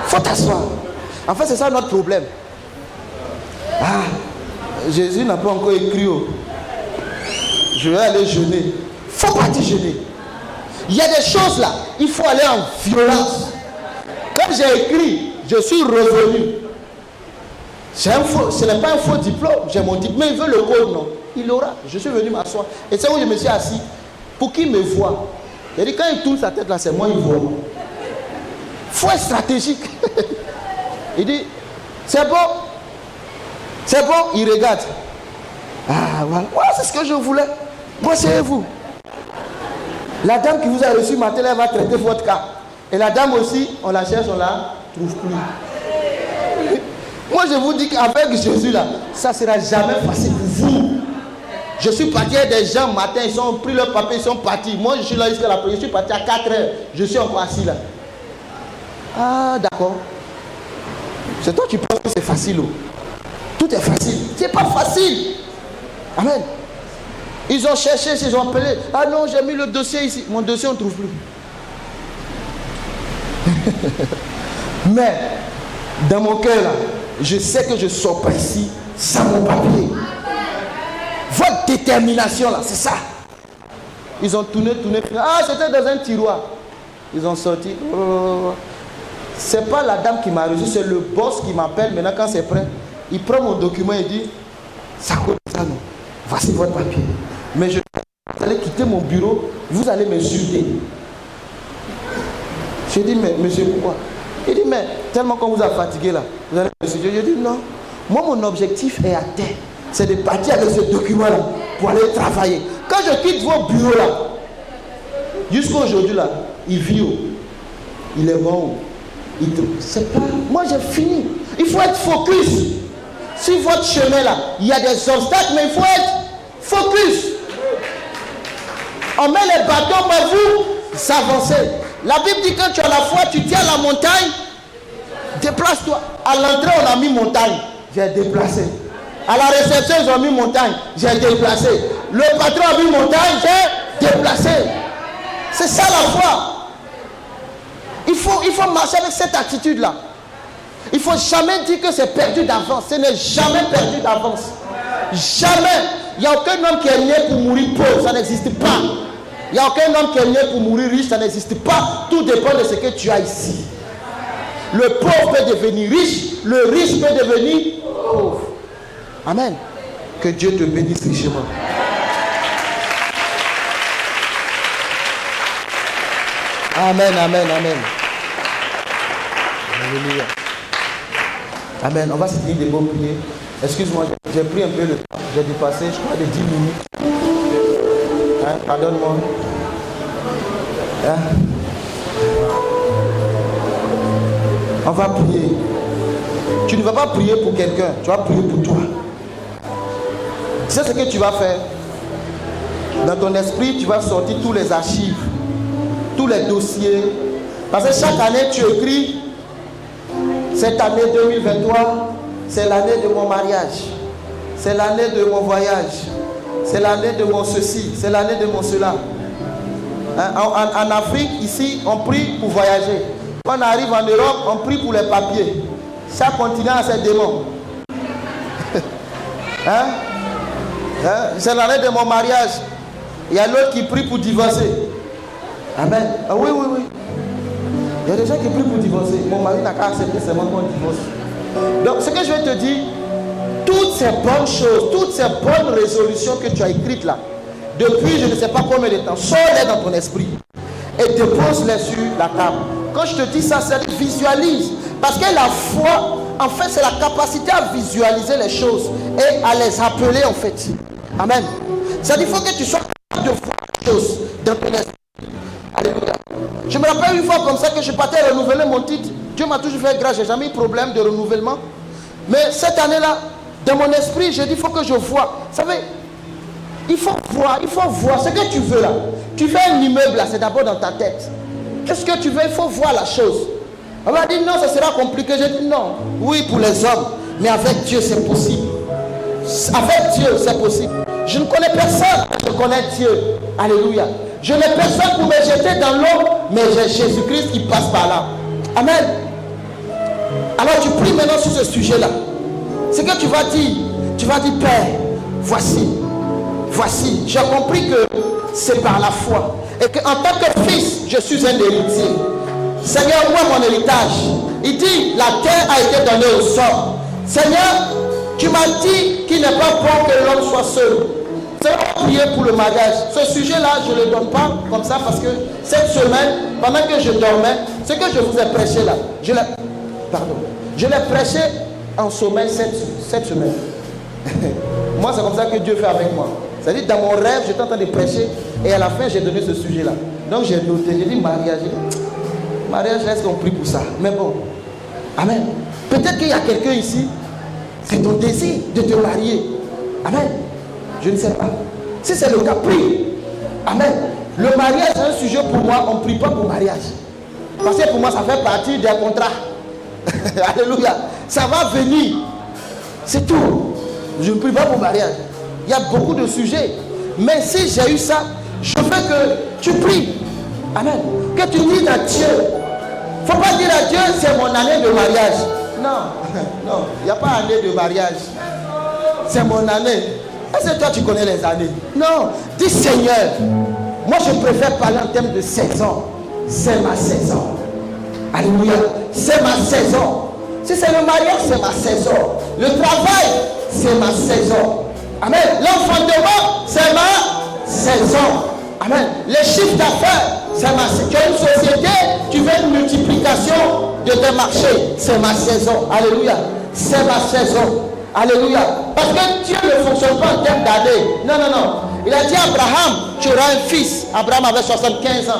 Il faut t'asseoir. En fait, c'est ça notre problème. Ah, Jésus n'a pas encore écrit. Oh. Je vais aller jeûner. Il ne faut pas te jeûner. Il y a des choses là, il faut aller en violence. Comme j'ai écrit, je suis revenu. Ce n'est pas un faux diplôme, j'ai mon diplôme, mais il veut le code, non. Il l'aura. Je suis venu m'asseoir. Et c'est où je me suis assis. pour qu'il me voie. Il dit, quand il tourne sa tête là, c'est moi il voit. Faut être stratégique. Il dit, c'est bon. C'est bon, il regarde. Ah, voilà. Voilà, c'est ce que je voulais. Procédez-vous. La dame qui vous a reçu matin, elle va traiter votre cas. Et la dame aussi, on la cherche, on la trouve plus. Moi, je vous dis qu'avec Jésus là, ça ne sera jamais facile pour vous. Je suis parti avec des gens matin, ils ont pris leur papier, ils sont partis. Moi, je suis là jusqu'à l'après, je suis parti à 4 heures. Je suis encore assis là. Ah, d'accord. C'est toi qui penses que c'est facile. Oh. Tout est facile. C'est pas facile. Amen. Ils ont cherché, ils ont appelé. Ah non, j'ai mis le dossier ici. Mon dossier, on ne trouve plus. Mais, dans mon cœur, là, je sais que je ne sors pas ici sans mon papier. Votre détermination, là, c'est ça. Ils ont tourné. Ah, c'était dans un tiroir. Ils ont sorti. Oh. C'est pas la dame qui m'a reçu, c'est le boss qui m'appelle. Maintenant, quand c'est prêt, il prend mon document et dit, ça coûte ça, non. Voici votre papier. Mais vous allez quitter mon bureau, vous allez m'insulter. J'ai dit, mais monsieur, pourquoi? Il dit, mais tellement qu'on vous a fatigué là, vous allez m'insulter. J'ai dit, non. Moi, mon objectif est à terre. C'est de partir avec ce document-là pour aller travailler. Quand je quitte vos bureaux là, jusqu'à aujourd'hui là, il vit où? Il est mort où? C'est pas... Moi, j'ai fini. Il faut être focus. Si votre chemin là, il y a des obstacles, mais il faut être focus. On met les bâtons, mais vous avancez. La Bible dit que quand tu as la foi, tu tiens la montagne, déplace-toi. À l'entrée, on a mis montagne, j'ai déplacé. À la réception, ils ont mis montagne, j'ai déplacé. Le patron a mis montagne, j'ai déplacé. C'est ça la foi. Il faut marcher avec cette attitude-là. Il ne faut jamais dire que c'est perdu d'avance. Ce n'est jamais perdu d'avance. Jamais. Il n'y a aucun homme qui est né pour mourir pauvre. Ça n'existe pas. Il n'y a aucun homme qui est né pour mourir riche. Ça n'existe pas. Tout dépend de ce que tu as ici. Le pauvre peut devenir riche. Le riche peut devenir pauvre. Amen. Que Dieu te bénisse richement. Amen, amen, amen. Alléluia. Amen. On va se dire des mots priés. Excuse-moi, j'ai pris un peu le temps. J'ai dépassé, je crois, de 10 minutes. Hein? Pardonne-moi. Hein? On va prier. Tu ne vas pas prier pour quelqu'un, tu vas prier pour toi. Tu sais ce que tu vas faire? Dans ton esprit, tu vas sortir tous les archives, tous les dossiers. Parce que chaque année, tu écris. Cette année 2023, c'est l'année de mon mariage. C'est l'année de mon voyage. C'est l'année de mon ceci. C'est l'année de mon cela. Hein? En Afrique, ici, on prie pour voyager. Quand on arrive en Europe, on prie pour les papiers. Chaque continent a ses démons. Hein? Hein? C'est l'année de mon mariage. Il y a l'autre qui prie pour divorcer. Amen. Ah oui, oui, oui. Il y a des gens qui prient pour divorcer. Mon mari n'a qu'à accepter seulement qu'on divorce. Donc, ce que je vais te dire, toutes ces bonnes choses, toutes ces bonnes résolutions que tu as écrites là, depuis je ne sais pas combien de temps, sors-les dans ton esprit et dépose-les sur la table. Quand je te dis ça, c'est visualise. Parce que la foi, en fait, c'est la capacité à visualiser les choses et à les appeler en fait. Amen. C'est-à-dire qu'il faut que tu sois capable de voir les choses dans ton esprit. Alléluia. Je me rappelle une fois comme ça que je partais renouveler mon titre. Dieu m'a toujours fait grâce, j'ai jamais eu de problème de renouvellement. Mais cette année-là, dans mon esprit, j'ai dit, il faut que je vois. Vous savez, il faut voir ce que tu veux là. Tu fais un immeuble là, c'est d'abord dans ta tête. Qu'est-ce que tu veux? Il faut voir la chose. On m'a dit non, ça sera compliqué. J'ai dit non. Oui, pour les hommes, mais avec Dieu, c'est possible. Avec Dieu, c'est possible. Je ne connais personne, je connais Dieu. Alléluia. Je n'ai personne pour me jeter dans l'eau, mais j'ai Jésus-Christ qui passe par là. Amen. Alors tu pries maintenant sur ce sujet-là. Ce que tu vas dire, Père, voici, j'ai compris que c'est par la foi. Et qu'en tant que fils, je suis un héritier. Seigneur, moi mon héritage. Il dit, la terre a été donnée au sort. Seigneur, tu m'as dit qu'il n'est pas bon que l'homme soit seul. C'est on va prier pour le mariage. Ce sujet-là, je ne le donne pas comme ça parce que cette semaine, pendant que je dormais, ce que je vous ai prêché là, je l'ai prêché en sommeil cette semaine. Moi, c'est comme ça que Dieu fait avec moi. C'est-à-dire, dans mon rêve, j'étais en train de prêcher et à la fin, j'ai donné ce sujet-là. Donc, j'ai noté, j'ai dit mariage. Mariage, est-ce qu'on prie pour ça? Mais bon, amen. Peut-être qu'il y a quelqu'un ici, c'est ton désir de te marier. Amen. Je ne sais pas. Si c'est le cas, prie. Amen. Le mariage, c'est un sujet pour moi, on ne prie pas pour mariage. Parce que pour moi, ça fait partie des contrats. Alléluia. Ça va venir. C'est tout. Je ne prie pas pour mariage. Il y a beaucoup de sujets. Mais si j'ai eu ça, je veux que tu pries. Amen. Que tu dises à Dieu. Il ne faut pas dire à Dieu, c'est mon année de mariage. Non, non, il n'y a pas année de mariage. C'est mon année. Est-ce que toi tu connais les années? Non. Dis Seigneur, moi je préfère parler en termes de saison. C'est ma saison. Alléluia. C'est ma saison. Si c'est le mariage, c'est ma saison. Le travail, c'est ma saison. Amen. L'enfantement, c'est ma saison. Amen. Les chiffres d'affaires, c'est ma saison. Tu as une société, tu veux une multiplication de tes marchés. C'est ma saison. Alléluia. C'est ma saison. Alléluia. Parce que Dieu ne fonctionne pas en termes d'années. Non, non, non. Il a dit à Abraham, tu auras un fils. Abraham avait 75 ans.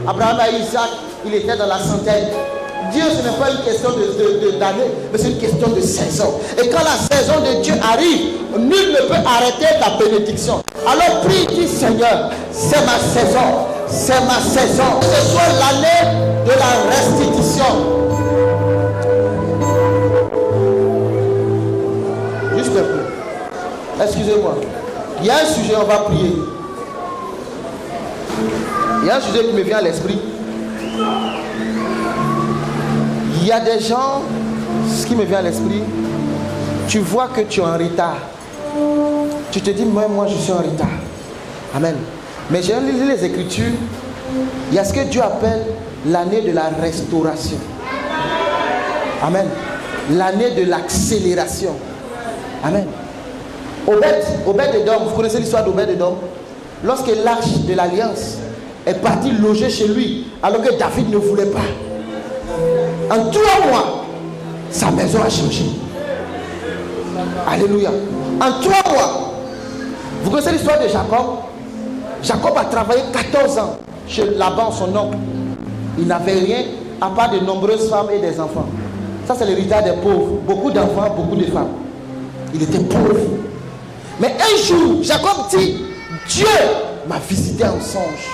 Abraham a Isaac, il était dans la centaine. Dieu, ce n'est pas une question d'année, mais c'est une question de saison. Et quand la saison de Dieu arrive, nul ne peut arrêter ta bénédiction. Alors prie, dis Seigneur, c'est ma saison. C'est ma saison. Que ce soit l'année de la restitution. Juste un peu. Excusez-moi. Il y a un sujet, on va prier. Il y a un sujet qui me vient à l'esprit. Il y a des gens, ce qui me vient à l'esprit, tu vois que tu es en retard. Tu te dis, moi je suis en retard. Amen. Mais j'ai lu les Écritures. Il y a ce que Dieu appelle l'année de la restauration. Amen. L'année de l'accélération. Amen. Obed-Édom, vous connaissez l'histoire d'Obed-Édom? Lorsque l'arche de l'alliance est partie loger chez lui, alors que David ne voulait pas. En 3 mois, sa maison a changé. Alléluia. En 3 mois, vous connaissez l'histoire de Jacob? Jacob a travaillé 14 ans chez Laban, son oncle. Il n'avait rien à part de nombreuses femmes et des enfants. Ça, c'est l'héritage des pauvres. Beaucoup d'enfants, beaucoup de femmes. Il était pauvre. Mais un jour, Jacob dit, Dieu m'a visité en songe.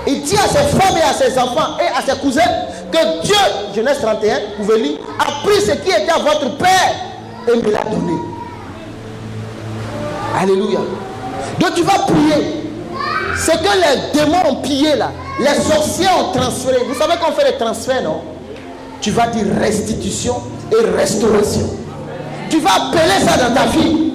Il dit à ses femmes et à ses enfants et à ses cousins que Dieu, Genèse 31, vous pouvez lire, a pris ce qui était à votre père et me l'a donné. Alléluia. Donc tu vas prier. Ce que les démons ont pillé là, les sorciers ont transféré. Vous savez qu'on fait les transferts, non? Tu vas dire restitution et restauration. Tu vas appeler ça dans ta vie.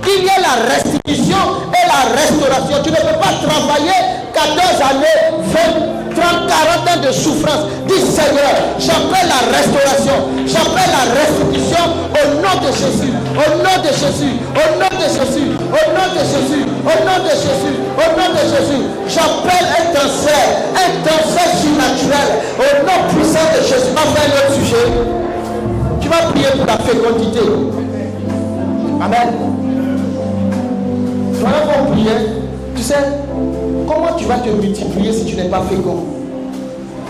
Il y a la restitution et la restauration. Tu ne peux pas travailler 14 années, 20, 30, 40 ans de souffrance. Dis Seigneur, j'appelle la restauration, j'appelle la restitution au nom de Jésus, au nom de Jésus, au nom de Jésus, au nom de Jésus, au nom de Jésus, au nom de Jésus. J'appelle un transfert surnaturel au nom puissant de Jésus. On va faire un autre sujet. Tu vas prier pour la fécondité. Amen. Voilà qu'on priait. Tu sais, comment tu vas te multiplier si tu n'es pas fécond?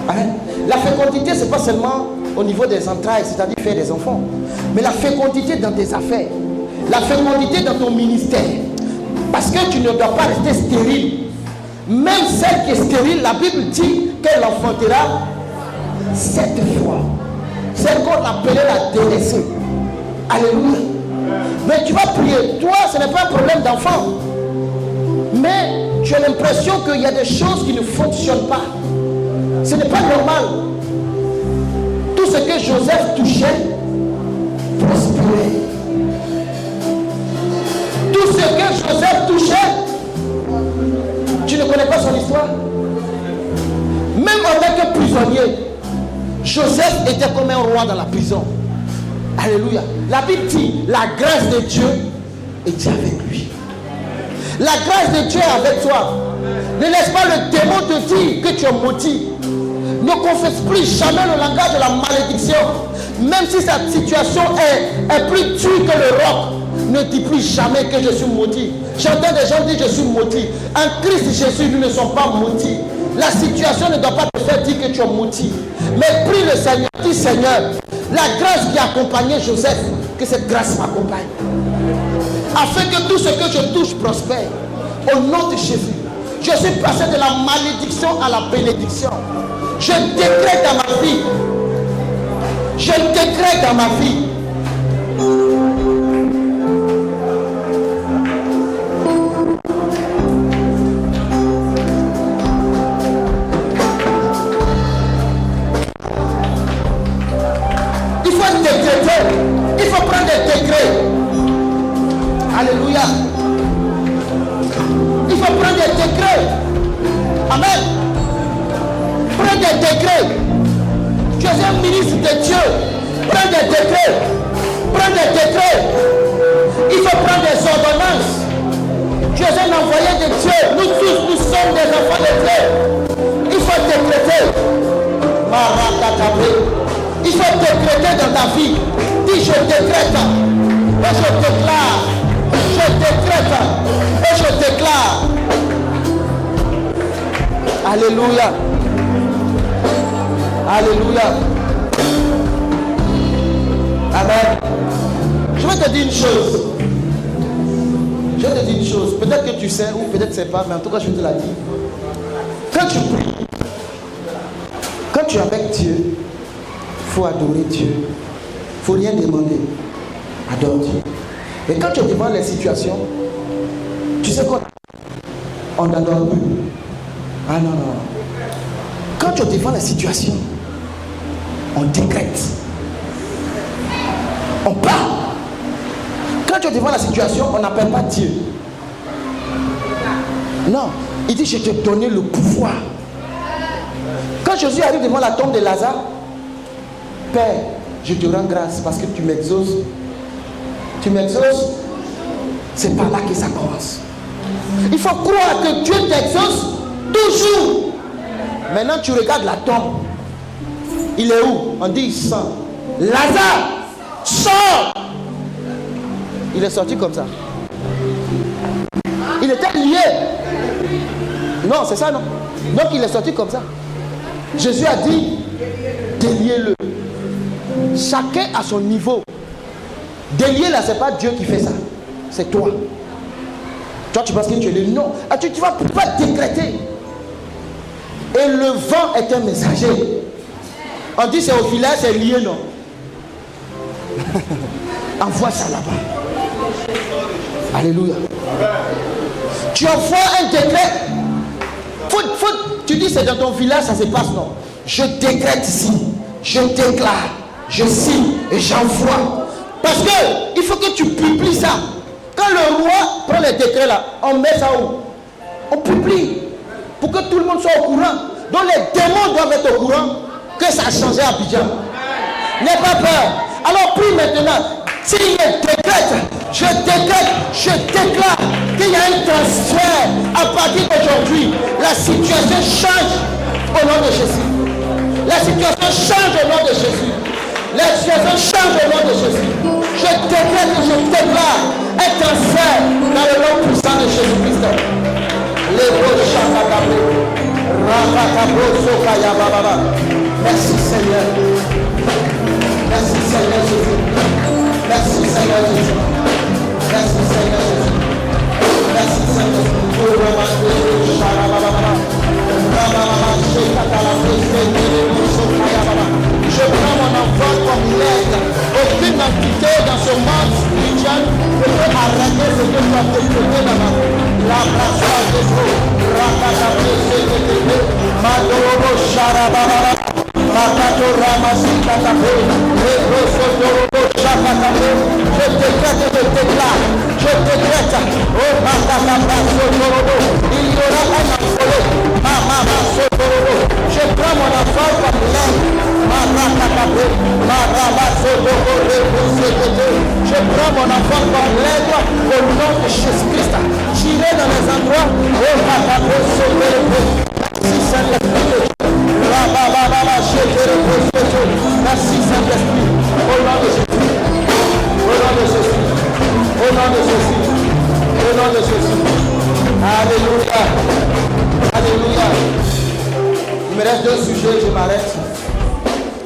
Amen. La fécondité, ce n'est pas seulement au niveau des entrailles, c'est-à-dire faire des enfants, mais la fécondité dans tes affaires, la fécondité dans ton ministère. Parce que tu ne dois pas rester stérile. Même celle qui est stérile, la Bible dit qu'elle enfantera 7 fois. Celle qu'on appelait la délaissée. Alléluia. Mais tu vas prier. Toi, ce n'est pas un problème d'enfant. Mais tu as l'impression qu'il y a des choses qui ne fonctionnent pas. Ce n'est pas normal. Tout ce que Joseph touchait prospérait. Tout ce que Joseph touchait, tu ne connais pas son histoire. Même en tant que prisonnier, Joseph était comme un roi dans la prison. Alléluia. La Bible dit, la grâce de Dieu était avec lui. La grâce de Dieu est avec toi. Ne laisse pas le démon te dire que tu es maudit. Ne confesse plus jamais le langage de la malédiction. Même si sa situation est plus dure que le roc, ne dis plus jamais que je suis maudit. J'entends des gens dire je suis maudit. En Christ Jésus, nous ne sommes pas maudits. La situation ne doit pas te faire dire que tu es maudit. Mais prie le Seigneur, dis Seigneur, la grâce qui accompagnait Joseph, que cette grâce m'accompagne. Afin que tout ce que je touche prospère. Au nom de Jésus, je suis passé de la malédiction à la bénédiction. Je décrète dans ma vie. Je décrète dans ma vie. Il faut décréter. Il faut prendre des décrets. Alléluia. Il faut prendre des décrets. Amen. Prends des décrets. Tu es un ministre de Dieu. Prends des décrets. Prends des décrets. Il faut prendre des ordonnances. Tu es un envoyé de Dieu. Nous tous, nous sommes des enfants de Dieu. Il faut décréter. Il faut décréter dans ta vie. Dis je décrète. Et je déclare. Je décrète. Et je déclare. Alléluia. Alléluia. Amen. Je vais te dire une chose. Je vais te dire une chose. Peut-être que tu sais ou peut-être c'est pas, mais en tout cas je te la dis. Quand tu pries, quand tu es avec Dieu, il faut adorer Dieu. Il ne faut rien demander. Adore Dieu. Mais quand tu es devant les situations, tu sais quoi? On n'adore plus. Ah non, non. Quand tu es devant les situations, on décrète. On parle. Quand tu es devant la situation, on n'appelle pas Dieu. Non. Il dit, je t'ai donné le pouvoir. Quand Jésus arrive devant la tombe de Lazare, Père, je te rends grâce parce que tu m'exauces. Tu m'exauces. C'est par là que ça commence. Il faut croire que Dieu t'exauce toujours. Maintenant, tu regardes la tombe. Il est où? On dit il sort. Lazare, sort. Il est sorti comme ça. Il était lié. Non, c'est ça, non? Donc, il est sorti comme ça. Jésus a dit, déliez-le. Chacun à son niveau. Délier là, c'est pas Dieu qui fait ça. C'est toi. Toi, tu penses que tu es le non. Tu vas pas décréter. Et le vent est un messager. On dit c'est au filet, c'est lié, non? Envoie ça là-bas. Alléluia. Tu envoies un décret. Tu dis c'est dans ton village, ça se passe, non? Je décrète ici. Je déclare. Je signe et j'envoie. Parce que il faut que tu publies ça. Quand le roi prend les décrets là, on met ça où? On publie. Pour que tout le monde soit au courant. Donc les démons doivent être au courant que ça a changé à Abidjan. N'aie pas peur. Alors prie maintenant. Signe et décrète. Je décrète, je déclare qu'il y a un transfert à partir d'aujourd'hui. La situation change au nom de Jésus. La situation change au nom de Jésus. La situation change au nom de Jésus. Je décrète et je déclare un transfert dans le nom puissant de Jésus-Christ. Merci Seigneur. Merci Seigneur Jésus. Merci Seigneur Jésus. Merci Seigneur Jésus. Merci Seigneur Jésus. Je prends mon enfant comme l'aide. Aucune entité dans ce monde spirituel ne peut arrêter ce que tu as développé dans ma vie. La brassage de vous, Rakatape, Sekete, Madoro, Sharababa, Makato, Ramasita, Tape, Rebosotoro, Shakatape. Je décrète et je déclare. Je décrète. Oh, Makatapa, Sotoro. Il y aura un affolé. Mama, Sotoro. Je prends mon enfant comme l'aide. Je prends mon enfant comme l'aide au nom de Jésus-Christ. déchirer dans les endroits. Oh, papa, merci Saint-Esprit. Merci Saint-Esprit. Au nom de Jésus. Au nom de Jésus. Au nom de Jésus. Au nom de Jésus. Alléluia. Alléluia. Il me reste 2 sujets, je m'arrête.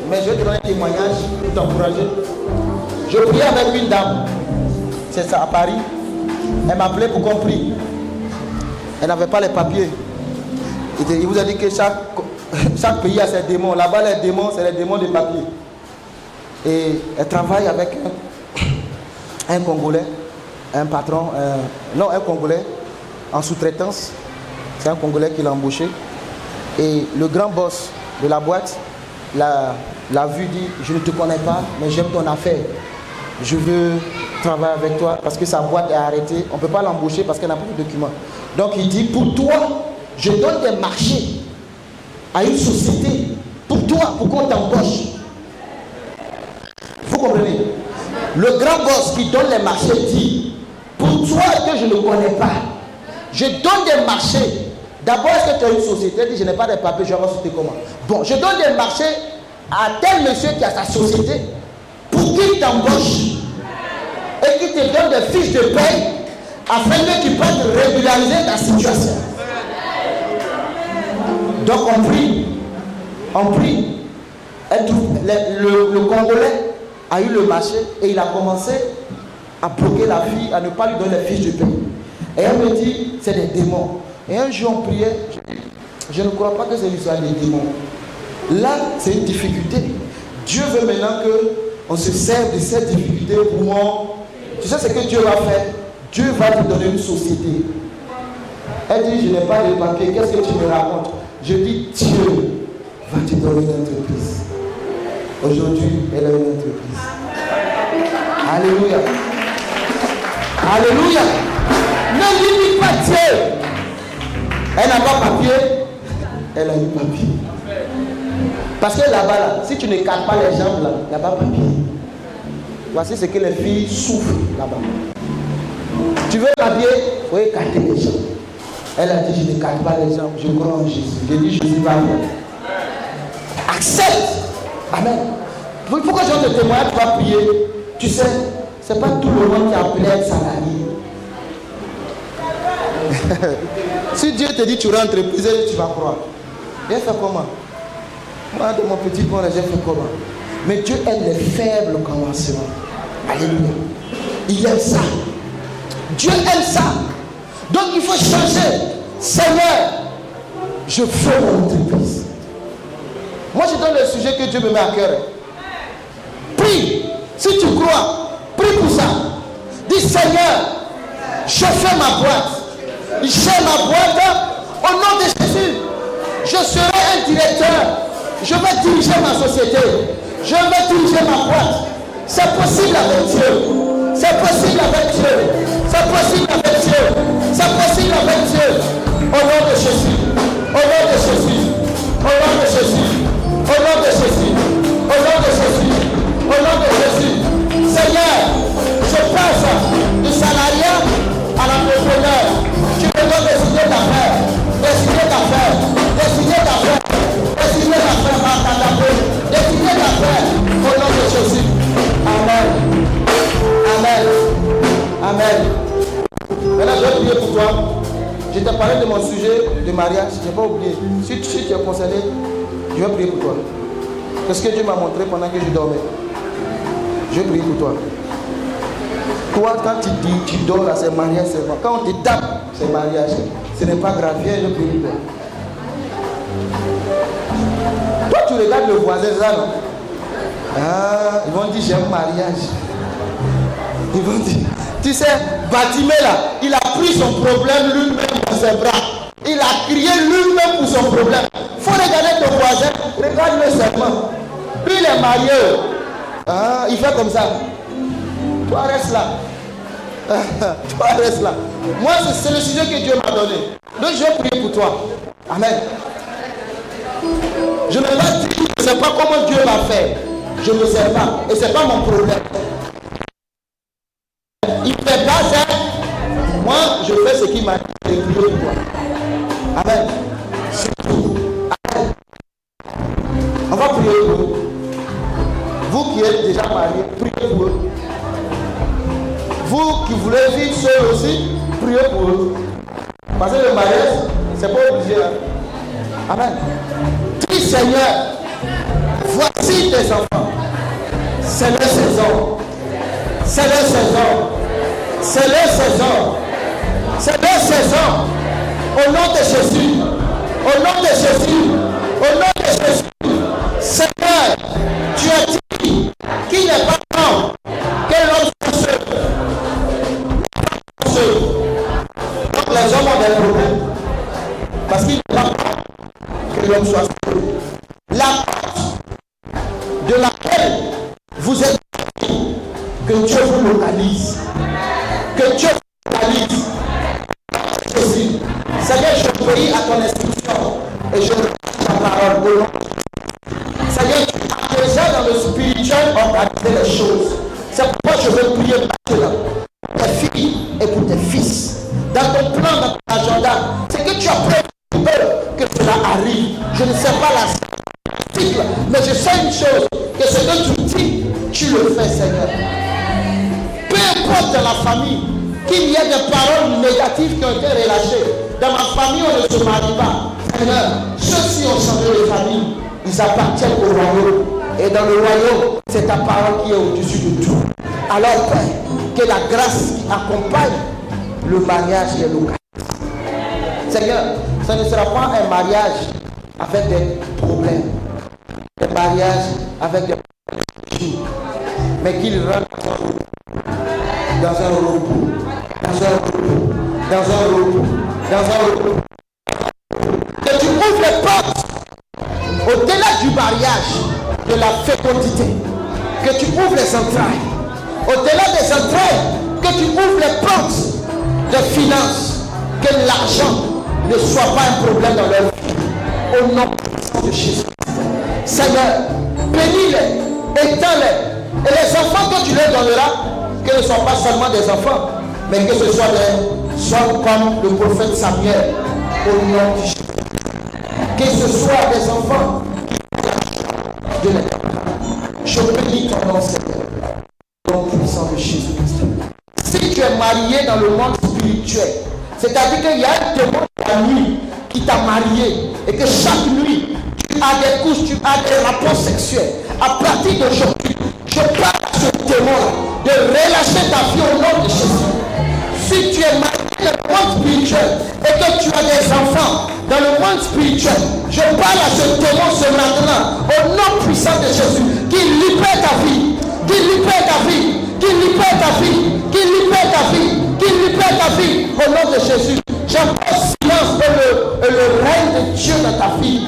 Mais je vais te donner un témoignage pour t'encourager. Je priais avec une dame. C'est ça, à Paris. Elle m'a appelé pour qu'on prie. Elle n'avait pas les papiers. Il vous a dit que chaque pays a ses démons. Là-bas, les démons, c'est les démons des papiers. Et elle travaille avec un Congolais, un patron, un Congolais en sous-traitance. C'est un Congolais qui l'a embauché. Et le grand boss de la boîte l'a vu, dit, je ne te connais pas, mais j'aime ton affaire. Je veux travailler avec toi parce que sa boîte est arrêtée. On ne peut pas l'embaucher parce qu'elle n'a pas de documents. Donc il dit, pour toi, je donne des marchés à une société. Pour toi, pour qu'on t'embauche. Vous comprenez? Le grand boss qui donne les marchés dit, pour toi que je ne connais pas, je donne des marchés. D'abord, est-ce que tu as une société? Elle dit, je n'ai pas de papiers, je vais avoir société comment? Bon, je donne des marchés à tel monsieur qui a sa société pour qu'il t'embauche et qu'il te donne des fiches de paie afin que tu puisses régulariser ta situation. Donc on prie. On prie. Le Congolais a eu le marché et il a commencé à bloquer la fille, à ne pas lui donner les fiches de paie. Et elle me dit, c'est des démons. Et un jour on priait, je ne crois pas que c'est l'histoire des démons. Là, c'est une difficulté. Dieu veut maintenant qu'on se serve de cette difficulté pour moi. Tu sais ce que Dieu va faire? Dieu va te donner une société. Elle dit, je n'ai pas de papier, qu'est-ce que tu me racontes? Je dis, Dieu va te donner une entreprise. Aujourd'hui, elle a une entreprise. Alléluia. Alléluia. Ne limite pas Dieu. Elle n'a pas papier, elle a eu papier. Parce que là-bas, là, si tu ne calmes pas les jambes, là, il n'y a pas papier. Voici ce que les filles souffrent là-bas. Tu veux papier, il faut écarter les jambes. Elle a dit, je ne calme pas les jambes, je crois en Jésus. Je dis, Jésus va venir. Accepte. Amen. Il faut que je te témoigne, tu vas prier. Tu sais, ce n'est pas tout le monde qui a appelé un salarié. Si Dieu te dit tu rentres entreprise, tu vas croire. J'ai fait comment? Moi, de mon petit bon, j'ai fait comment? Mais Dieu aime les faibles commencements. Alléluia. Il aime ça. Dieu aime ça. Donc il faut changer. Seigneur, je fais mon entreprise. Moi, je donne le sujet que Dieu me met à cœur. Prie. Si tu crois, prie pour ça. Dis Seigneur, je fais ma boîte. J'ai ma boîte au nom de Jésus. Je serai un directeur. Je vais diriger ma société. Je vais diriger ma boîte. C'est possible avec Dieu. C'est possible avec Dieu. C'est possible avec Dieu. C'est possible avec Dieu. Au nom de Jésus. Au nom de Jésus. Au nom de Jésus. Au nom de Jésus. Au nom de Jésus. Au nom de Jésus. Seigneur, je passe du salariat à l'entrepreneur. Tu me donnes des idées d'affaires, des idées d'affaires, des idées d'affaires, des idées d'affaires, des idées d'affaires, au nom de Jésus. Amen. Amen. Amen. Maintenant, je vais prier pour toi. Je t'ai parlé de mon sujet de mariage, je n'ai pas oublié. Si tu es concerné, je vais prier pour toi. C'est ce que Dieu m'a montré pendant que je dormais. Je vais prier pour toi. Toi, quand tu dis, tu dors là, c'est mariage seulement. Quand on te tape, c'est mariage. Ce n'est pas grave, viens, je prie pour toi. Toi, tu regardes le voisin, ça, non? Ah, ils vont dire, j'ai un mariage. Ils vont dire, tu sais, Batimé là, il a pris son problème lui-même dans ses bras. Il a crié lui-même pour son problème. Il faut regarder ton voisin, regarde-le seulement. Lui, il est marié. Ah, il fait comme ça. Toi, reste là. Toi, reste là. Moi, c'est le sujet que Dieu m'a donné. Donc, je vais prier pour toi. Amen. Je ne vais pas dire, je ne sais pas comment Dieu va faire. Je ne sais pas. Et ce n'est pas mon problème. Il ne fait pas ça. Moi, je fais ce qui m'a dit de prier pour toi. Amen. Surtout. Amen. On va prier pour eux. Vous qui êtes déjà mariés, priez pour eux. Vous qui voulez vivre seul aussi, priez pour eux. Parce que le mariage, c'est pas obligé. Amen. Dis Seigneur, voici tes enfants. C'est leur saison. C'est leur saison. C'est leur saison. C'est leur saison. Au nom de Jésus. Au nom de Jésus. Au nom de Jésus. Seigneur, tu as dit qu'il n'est pas bon que l'homme soit seul. Donc les hommes ont des problèmes. Parce qu'il n'est pas bon que l'homme soit seul. La porte de laquelle vous êtes que Dieu vous localise. Que Dieu vous localise. Jésus. Seigneur, je prie à ton instruction et je remercie ta parole au nom. Seigneur, tu as déjà dans le spirituel organisé les choses. C'est pourquoi je veux prier maintenant pour tes filles et pour tes fils. Dans ton plan, dans ton agenda, c'est que tu as prévu que cela arrive. Je ne sais pas la cycle, mais je sais une chose, que ce que tu dis, tu le fais, Seigneur. Peu importe dans la famille, qu'il y ait des paroles négatives qui ont été relâchées. Dans ma famille, on ne se marie pas. Seigneur, ceux-ci ont changé de famille. Ils appartiennent au royaume. Et dans le royaume, c'est ta parole qui est au-dessus de tout. Alors, Père, que la grâce qui accompagne le mariage est localisée. Seigneur, ce ne sera pas un mariage avec des problèmes. Un mariage avec des problèmes. Mais qu'il rentre dans un repos. Dans un repos. Dans un repos. Dans un repos. Que tu ouvres les portes au-delà du mariage, de la fécondité, que tu ouvres les entrailles, au-delà des entrailles, que tu ouvres les portes des finances, que l'argent ne soit pas un problème dans leur vie, au nom de Jésus. Seigneur, bénis-les, étends-les, et les enfants que tu leur donneras, que ne soient pas seulement des enfants, mais que ce soit comme le prophète Samuel, au nom de Jésus. Que ce soit des enfants de l'éternel. Je bénis ton nom, Seigneur, au nom puissant de Jésus-Christ. Si tu es marié dans le monde spirituel, c'est-à-dire qu'il y a un démon de la nuit qui t'a marié et que chaque nuit, tu as des couches, tu as des rapports sexuels. À partir d'aujourd'hui, je parle à ce démon de relâcher ta vie au nom de Jésus. Si tu es marié dans le monde spirituel et que tu as des enfants dans le monde spirituel, je parle à ce démon ce matin au nom puissant de Jésus qui libère ta vie, qui libère ta vie, qui libère ta vie, qui libère ta vie, qui libère ta vie au nom de Jésus. J'impose silence et le règne de Dieu dans ta vie.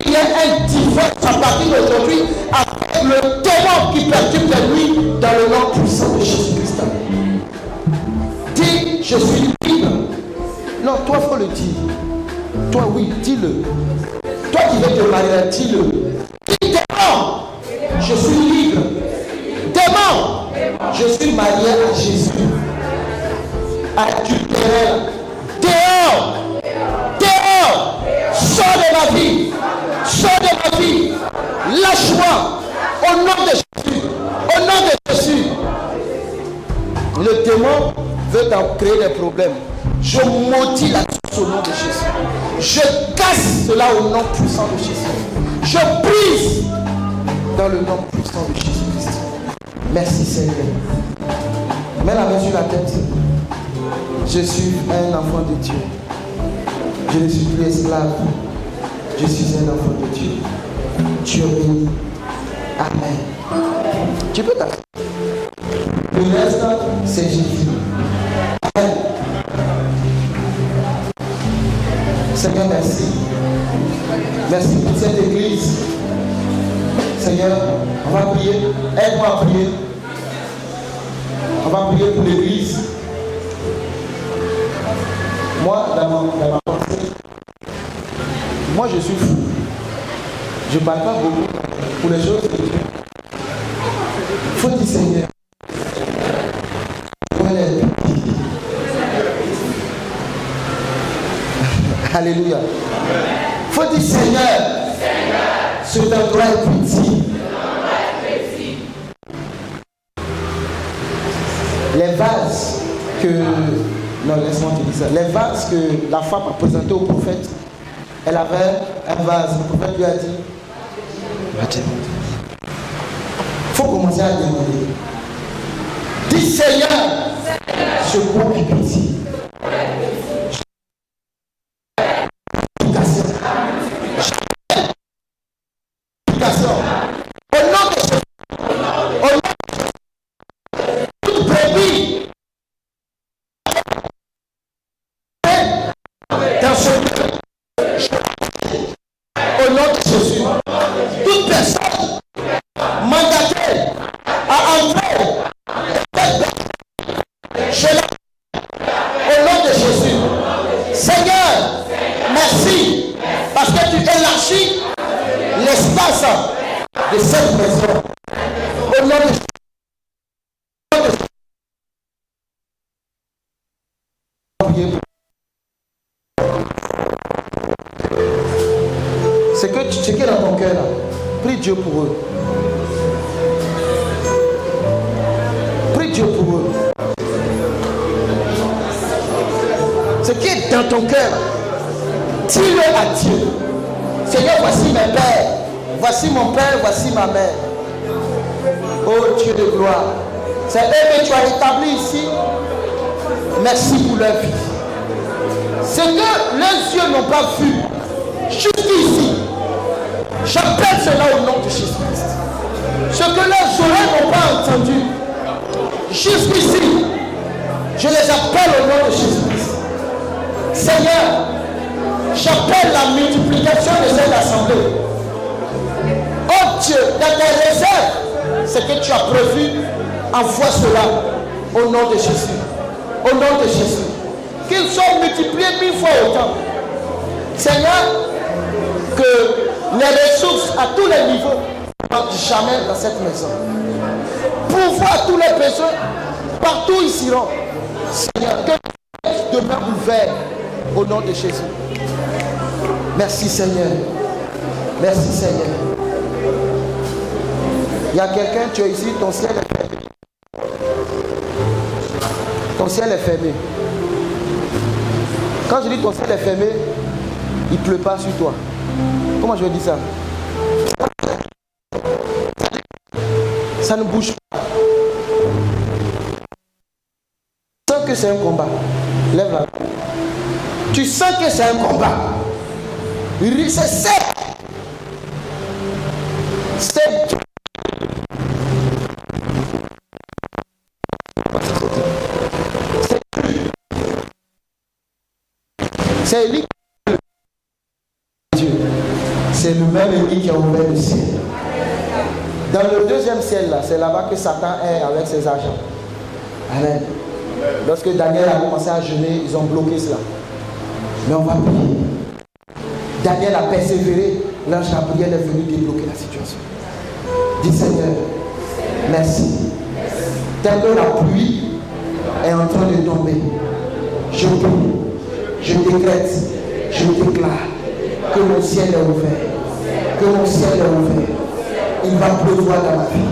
Il y a un divorce à partir d'aujourd'hui avec le démon qui perturbe tes nuits dans le nom puissant de Jésus-Christ. Dis, je suis libre. Non, toi, il faut le dire. Toi, oui, dis-le. Toi qui veux te marier, dis-le. Dis, démon, je suis libre. Démon, je suis marié à Jésus. Adultère. Dehors. Dehors. Sors de ma vie. Sors de ma vie. Lâche-moi. Au nom de Jésus. Au nom de Jésus. Le démon veut t'en créer des problèmes. Je maudis la source au nom de Jésus. Je casse cela au nom puissant de Jésus. Je brise dans le nom puissant de Jésus-Christ. Merci Seigneur. Mets la main sur la tête. Je suis un enfant de Dieu. Je ne suis plus esclave. Je suis un enfant de Dieu. Dieu béni. Amen. Tu peux t'asseoir. Le reste, c'est Jésus. Amen. Seigneur, merci. Merci pour cette église. Seigneur, on va prier. Aide-moi à prier. On va prier pour l'église. Moi, dans ma pensée, moi je suis fou. Je ne parle pas beaucoup pour les choses de Dieu. Il faut dire Seigneur. Alléluia. Il faut dire Seigneur, cet endroit est petit. Les vases que... Non, laisse-moi te dire ça. Les vases que la femme a présentés au prophète, elle avait un vase. Le prophète lui a dit, il faut commencer à demander. Dis Seigneur, ce bois est petit. Au nom de Jésus, au nom de toute brebis dans ce au nom de Jésus, toute personne mandatée à entrer chez la au nom de Jésus. Seigneur, merci parce que tu élargis l'espace de cette maison. Au nom de Jésus. Ce qui est dans ton cœur là, prie Dieu pour eux. Prie Dieu pour eux. Ce qui est dans ton cœur, dis-le à Dieu. Seigneur, voici mes pères, voici mon père, voici ma mère. Oh Dieu de gloire, c'est eux que tu as établi ici. Merci pour leur vie. Ce que leurs yeux n'ont pas vu jusqu'ici, j'appelle cela au nom de Jésus-Christ. Ce que leurs oreilles n'ont pas entendu jusqu'ici, je les appelle au nom de Jésus-Christ. Seigneur, j'appelle la multiplication de cette assemblée. Oh Dieu, dans tes réserves, ce que tu as prévu, envoie cela au nom de Jésus. Au nom de Jésus. Qu'ils soient multipliés 1000 fois autant. Seigneur, que les ressources à tous les niveaux ne manquent jamais dans cette maison. Pourvoir tous les besoins, partout ils iront. Seigneur, que demeure ouvert au nom de Jésus. Merci Seigneur. Merci Seigneur. Il y a quelqu'un, tu es ici, ton ciel est fermé. Ton ciel est fermé. Quand je dis ton ciel est fermé, il ne pleut pas sur toi. Comment je dis ça? Ça ne bouge pas. Tu sens que c'est un combat. Lève la main. Tu sens que c'est un combat. C'est sec. C'est c'est Élie. Dieu. C'est le même Élie qui a ouvert le ciel. Dans le deuxième ciel, là, c'est là-bas que Satan est avec ses agents. Amen. Lorsque Daniel a commencé à jeûner, ils ont bloqué cela. Mais on va prier. Daniel a persévéré. L'ange Gabriel est venu débloquer la situation. Dis Seigneur, merci. Tel que la pluie est en train de tomber, je prie, je décrète, je déclare que mon ciel est ouvert. Que mon ciel est ouvert. Il va pleuvoir dans ma vie.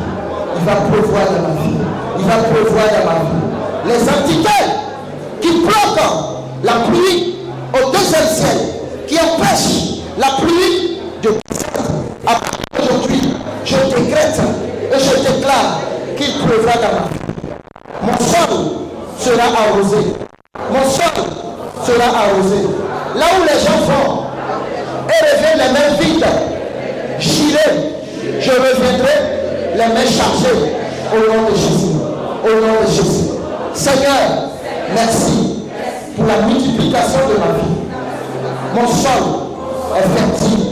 Il va pleuvoir dans ma vie. Il va pleuvoir dans ma vie. Les entités qui bloquent la pluie au deuxième ciel, qui empêchent la pluie de descendre à partir d'aujourd'hui, je décrète et je déclare qu'il pleuvra dans ma vie. Mon sol sera arrosé. Mon sol sera arrosé. Là où les gens vont et reviennent les mains vides, j'irai, je reviendrai les mains chargées au nom de Jésus. Au nom de Jésus. Seigneur, merci pour la multiplication de ma vie. Mon sol est fertile.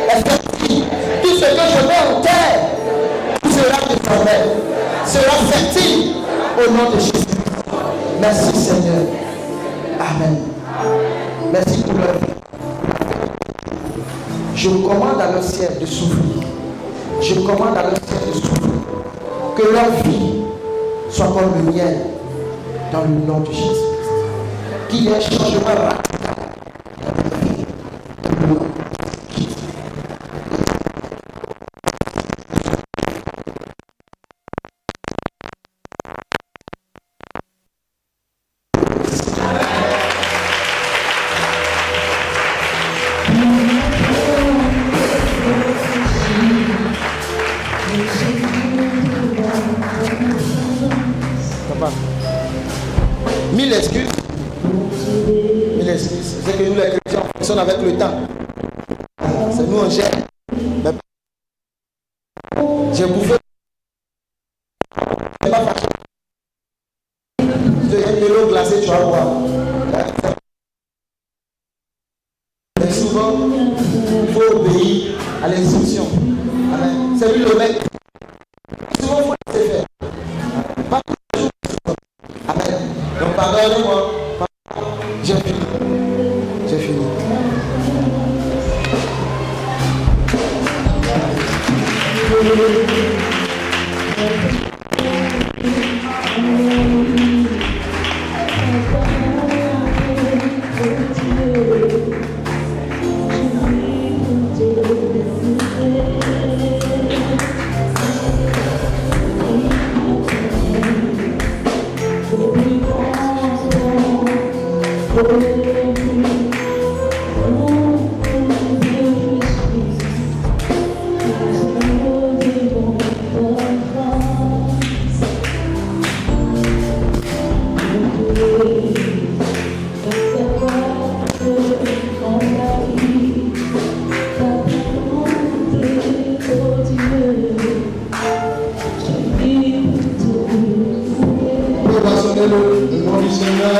Est fertile. Tout ce que je mets en terre sera désormais, sera fertile au nom de Jésus. Merci Seigneur. Amen. Merci pour leur vie. Je commande à leur ciel de souffrir. Je commande à leur ciel de souffrir. Que leur vie soit comme le miel dans le nom de Jésus. Qu'il y ait un changement radical pas. 1000 excuses. 1000 excuses. C'est que nous les chrétiens on fonctionne avec le temps. C'est nous on gère. J'ai bouffé. Je n'ai pas fâché. Je viens de l'eau glacée, tu vas voir. Mais souvent, il faut obéir à l'instruction. Amen. C'est lui le maître. Souvent, il faut laisser faire. Pas toujours. Amen. Donc, pardonnez-moi. J'ai fini. J'ai fini. Le nom du Seigneur.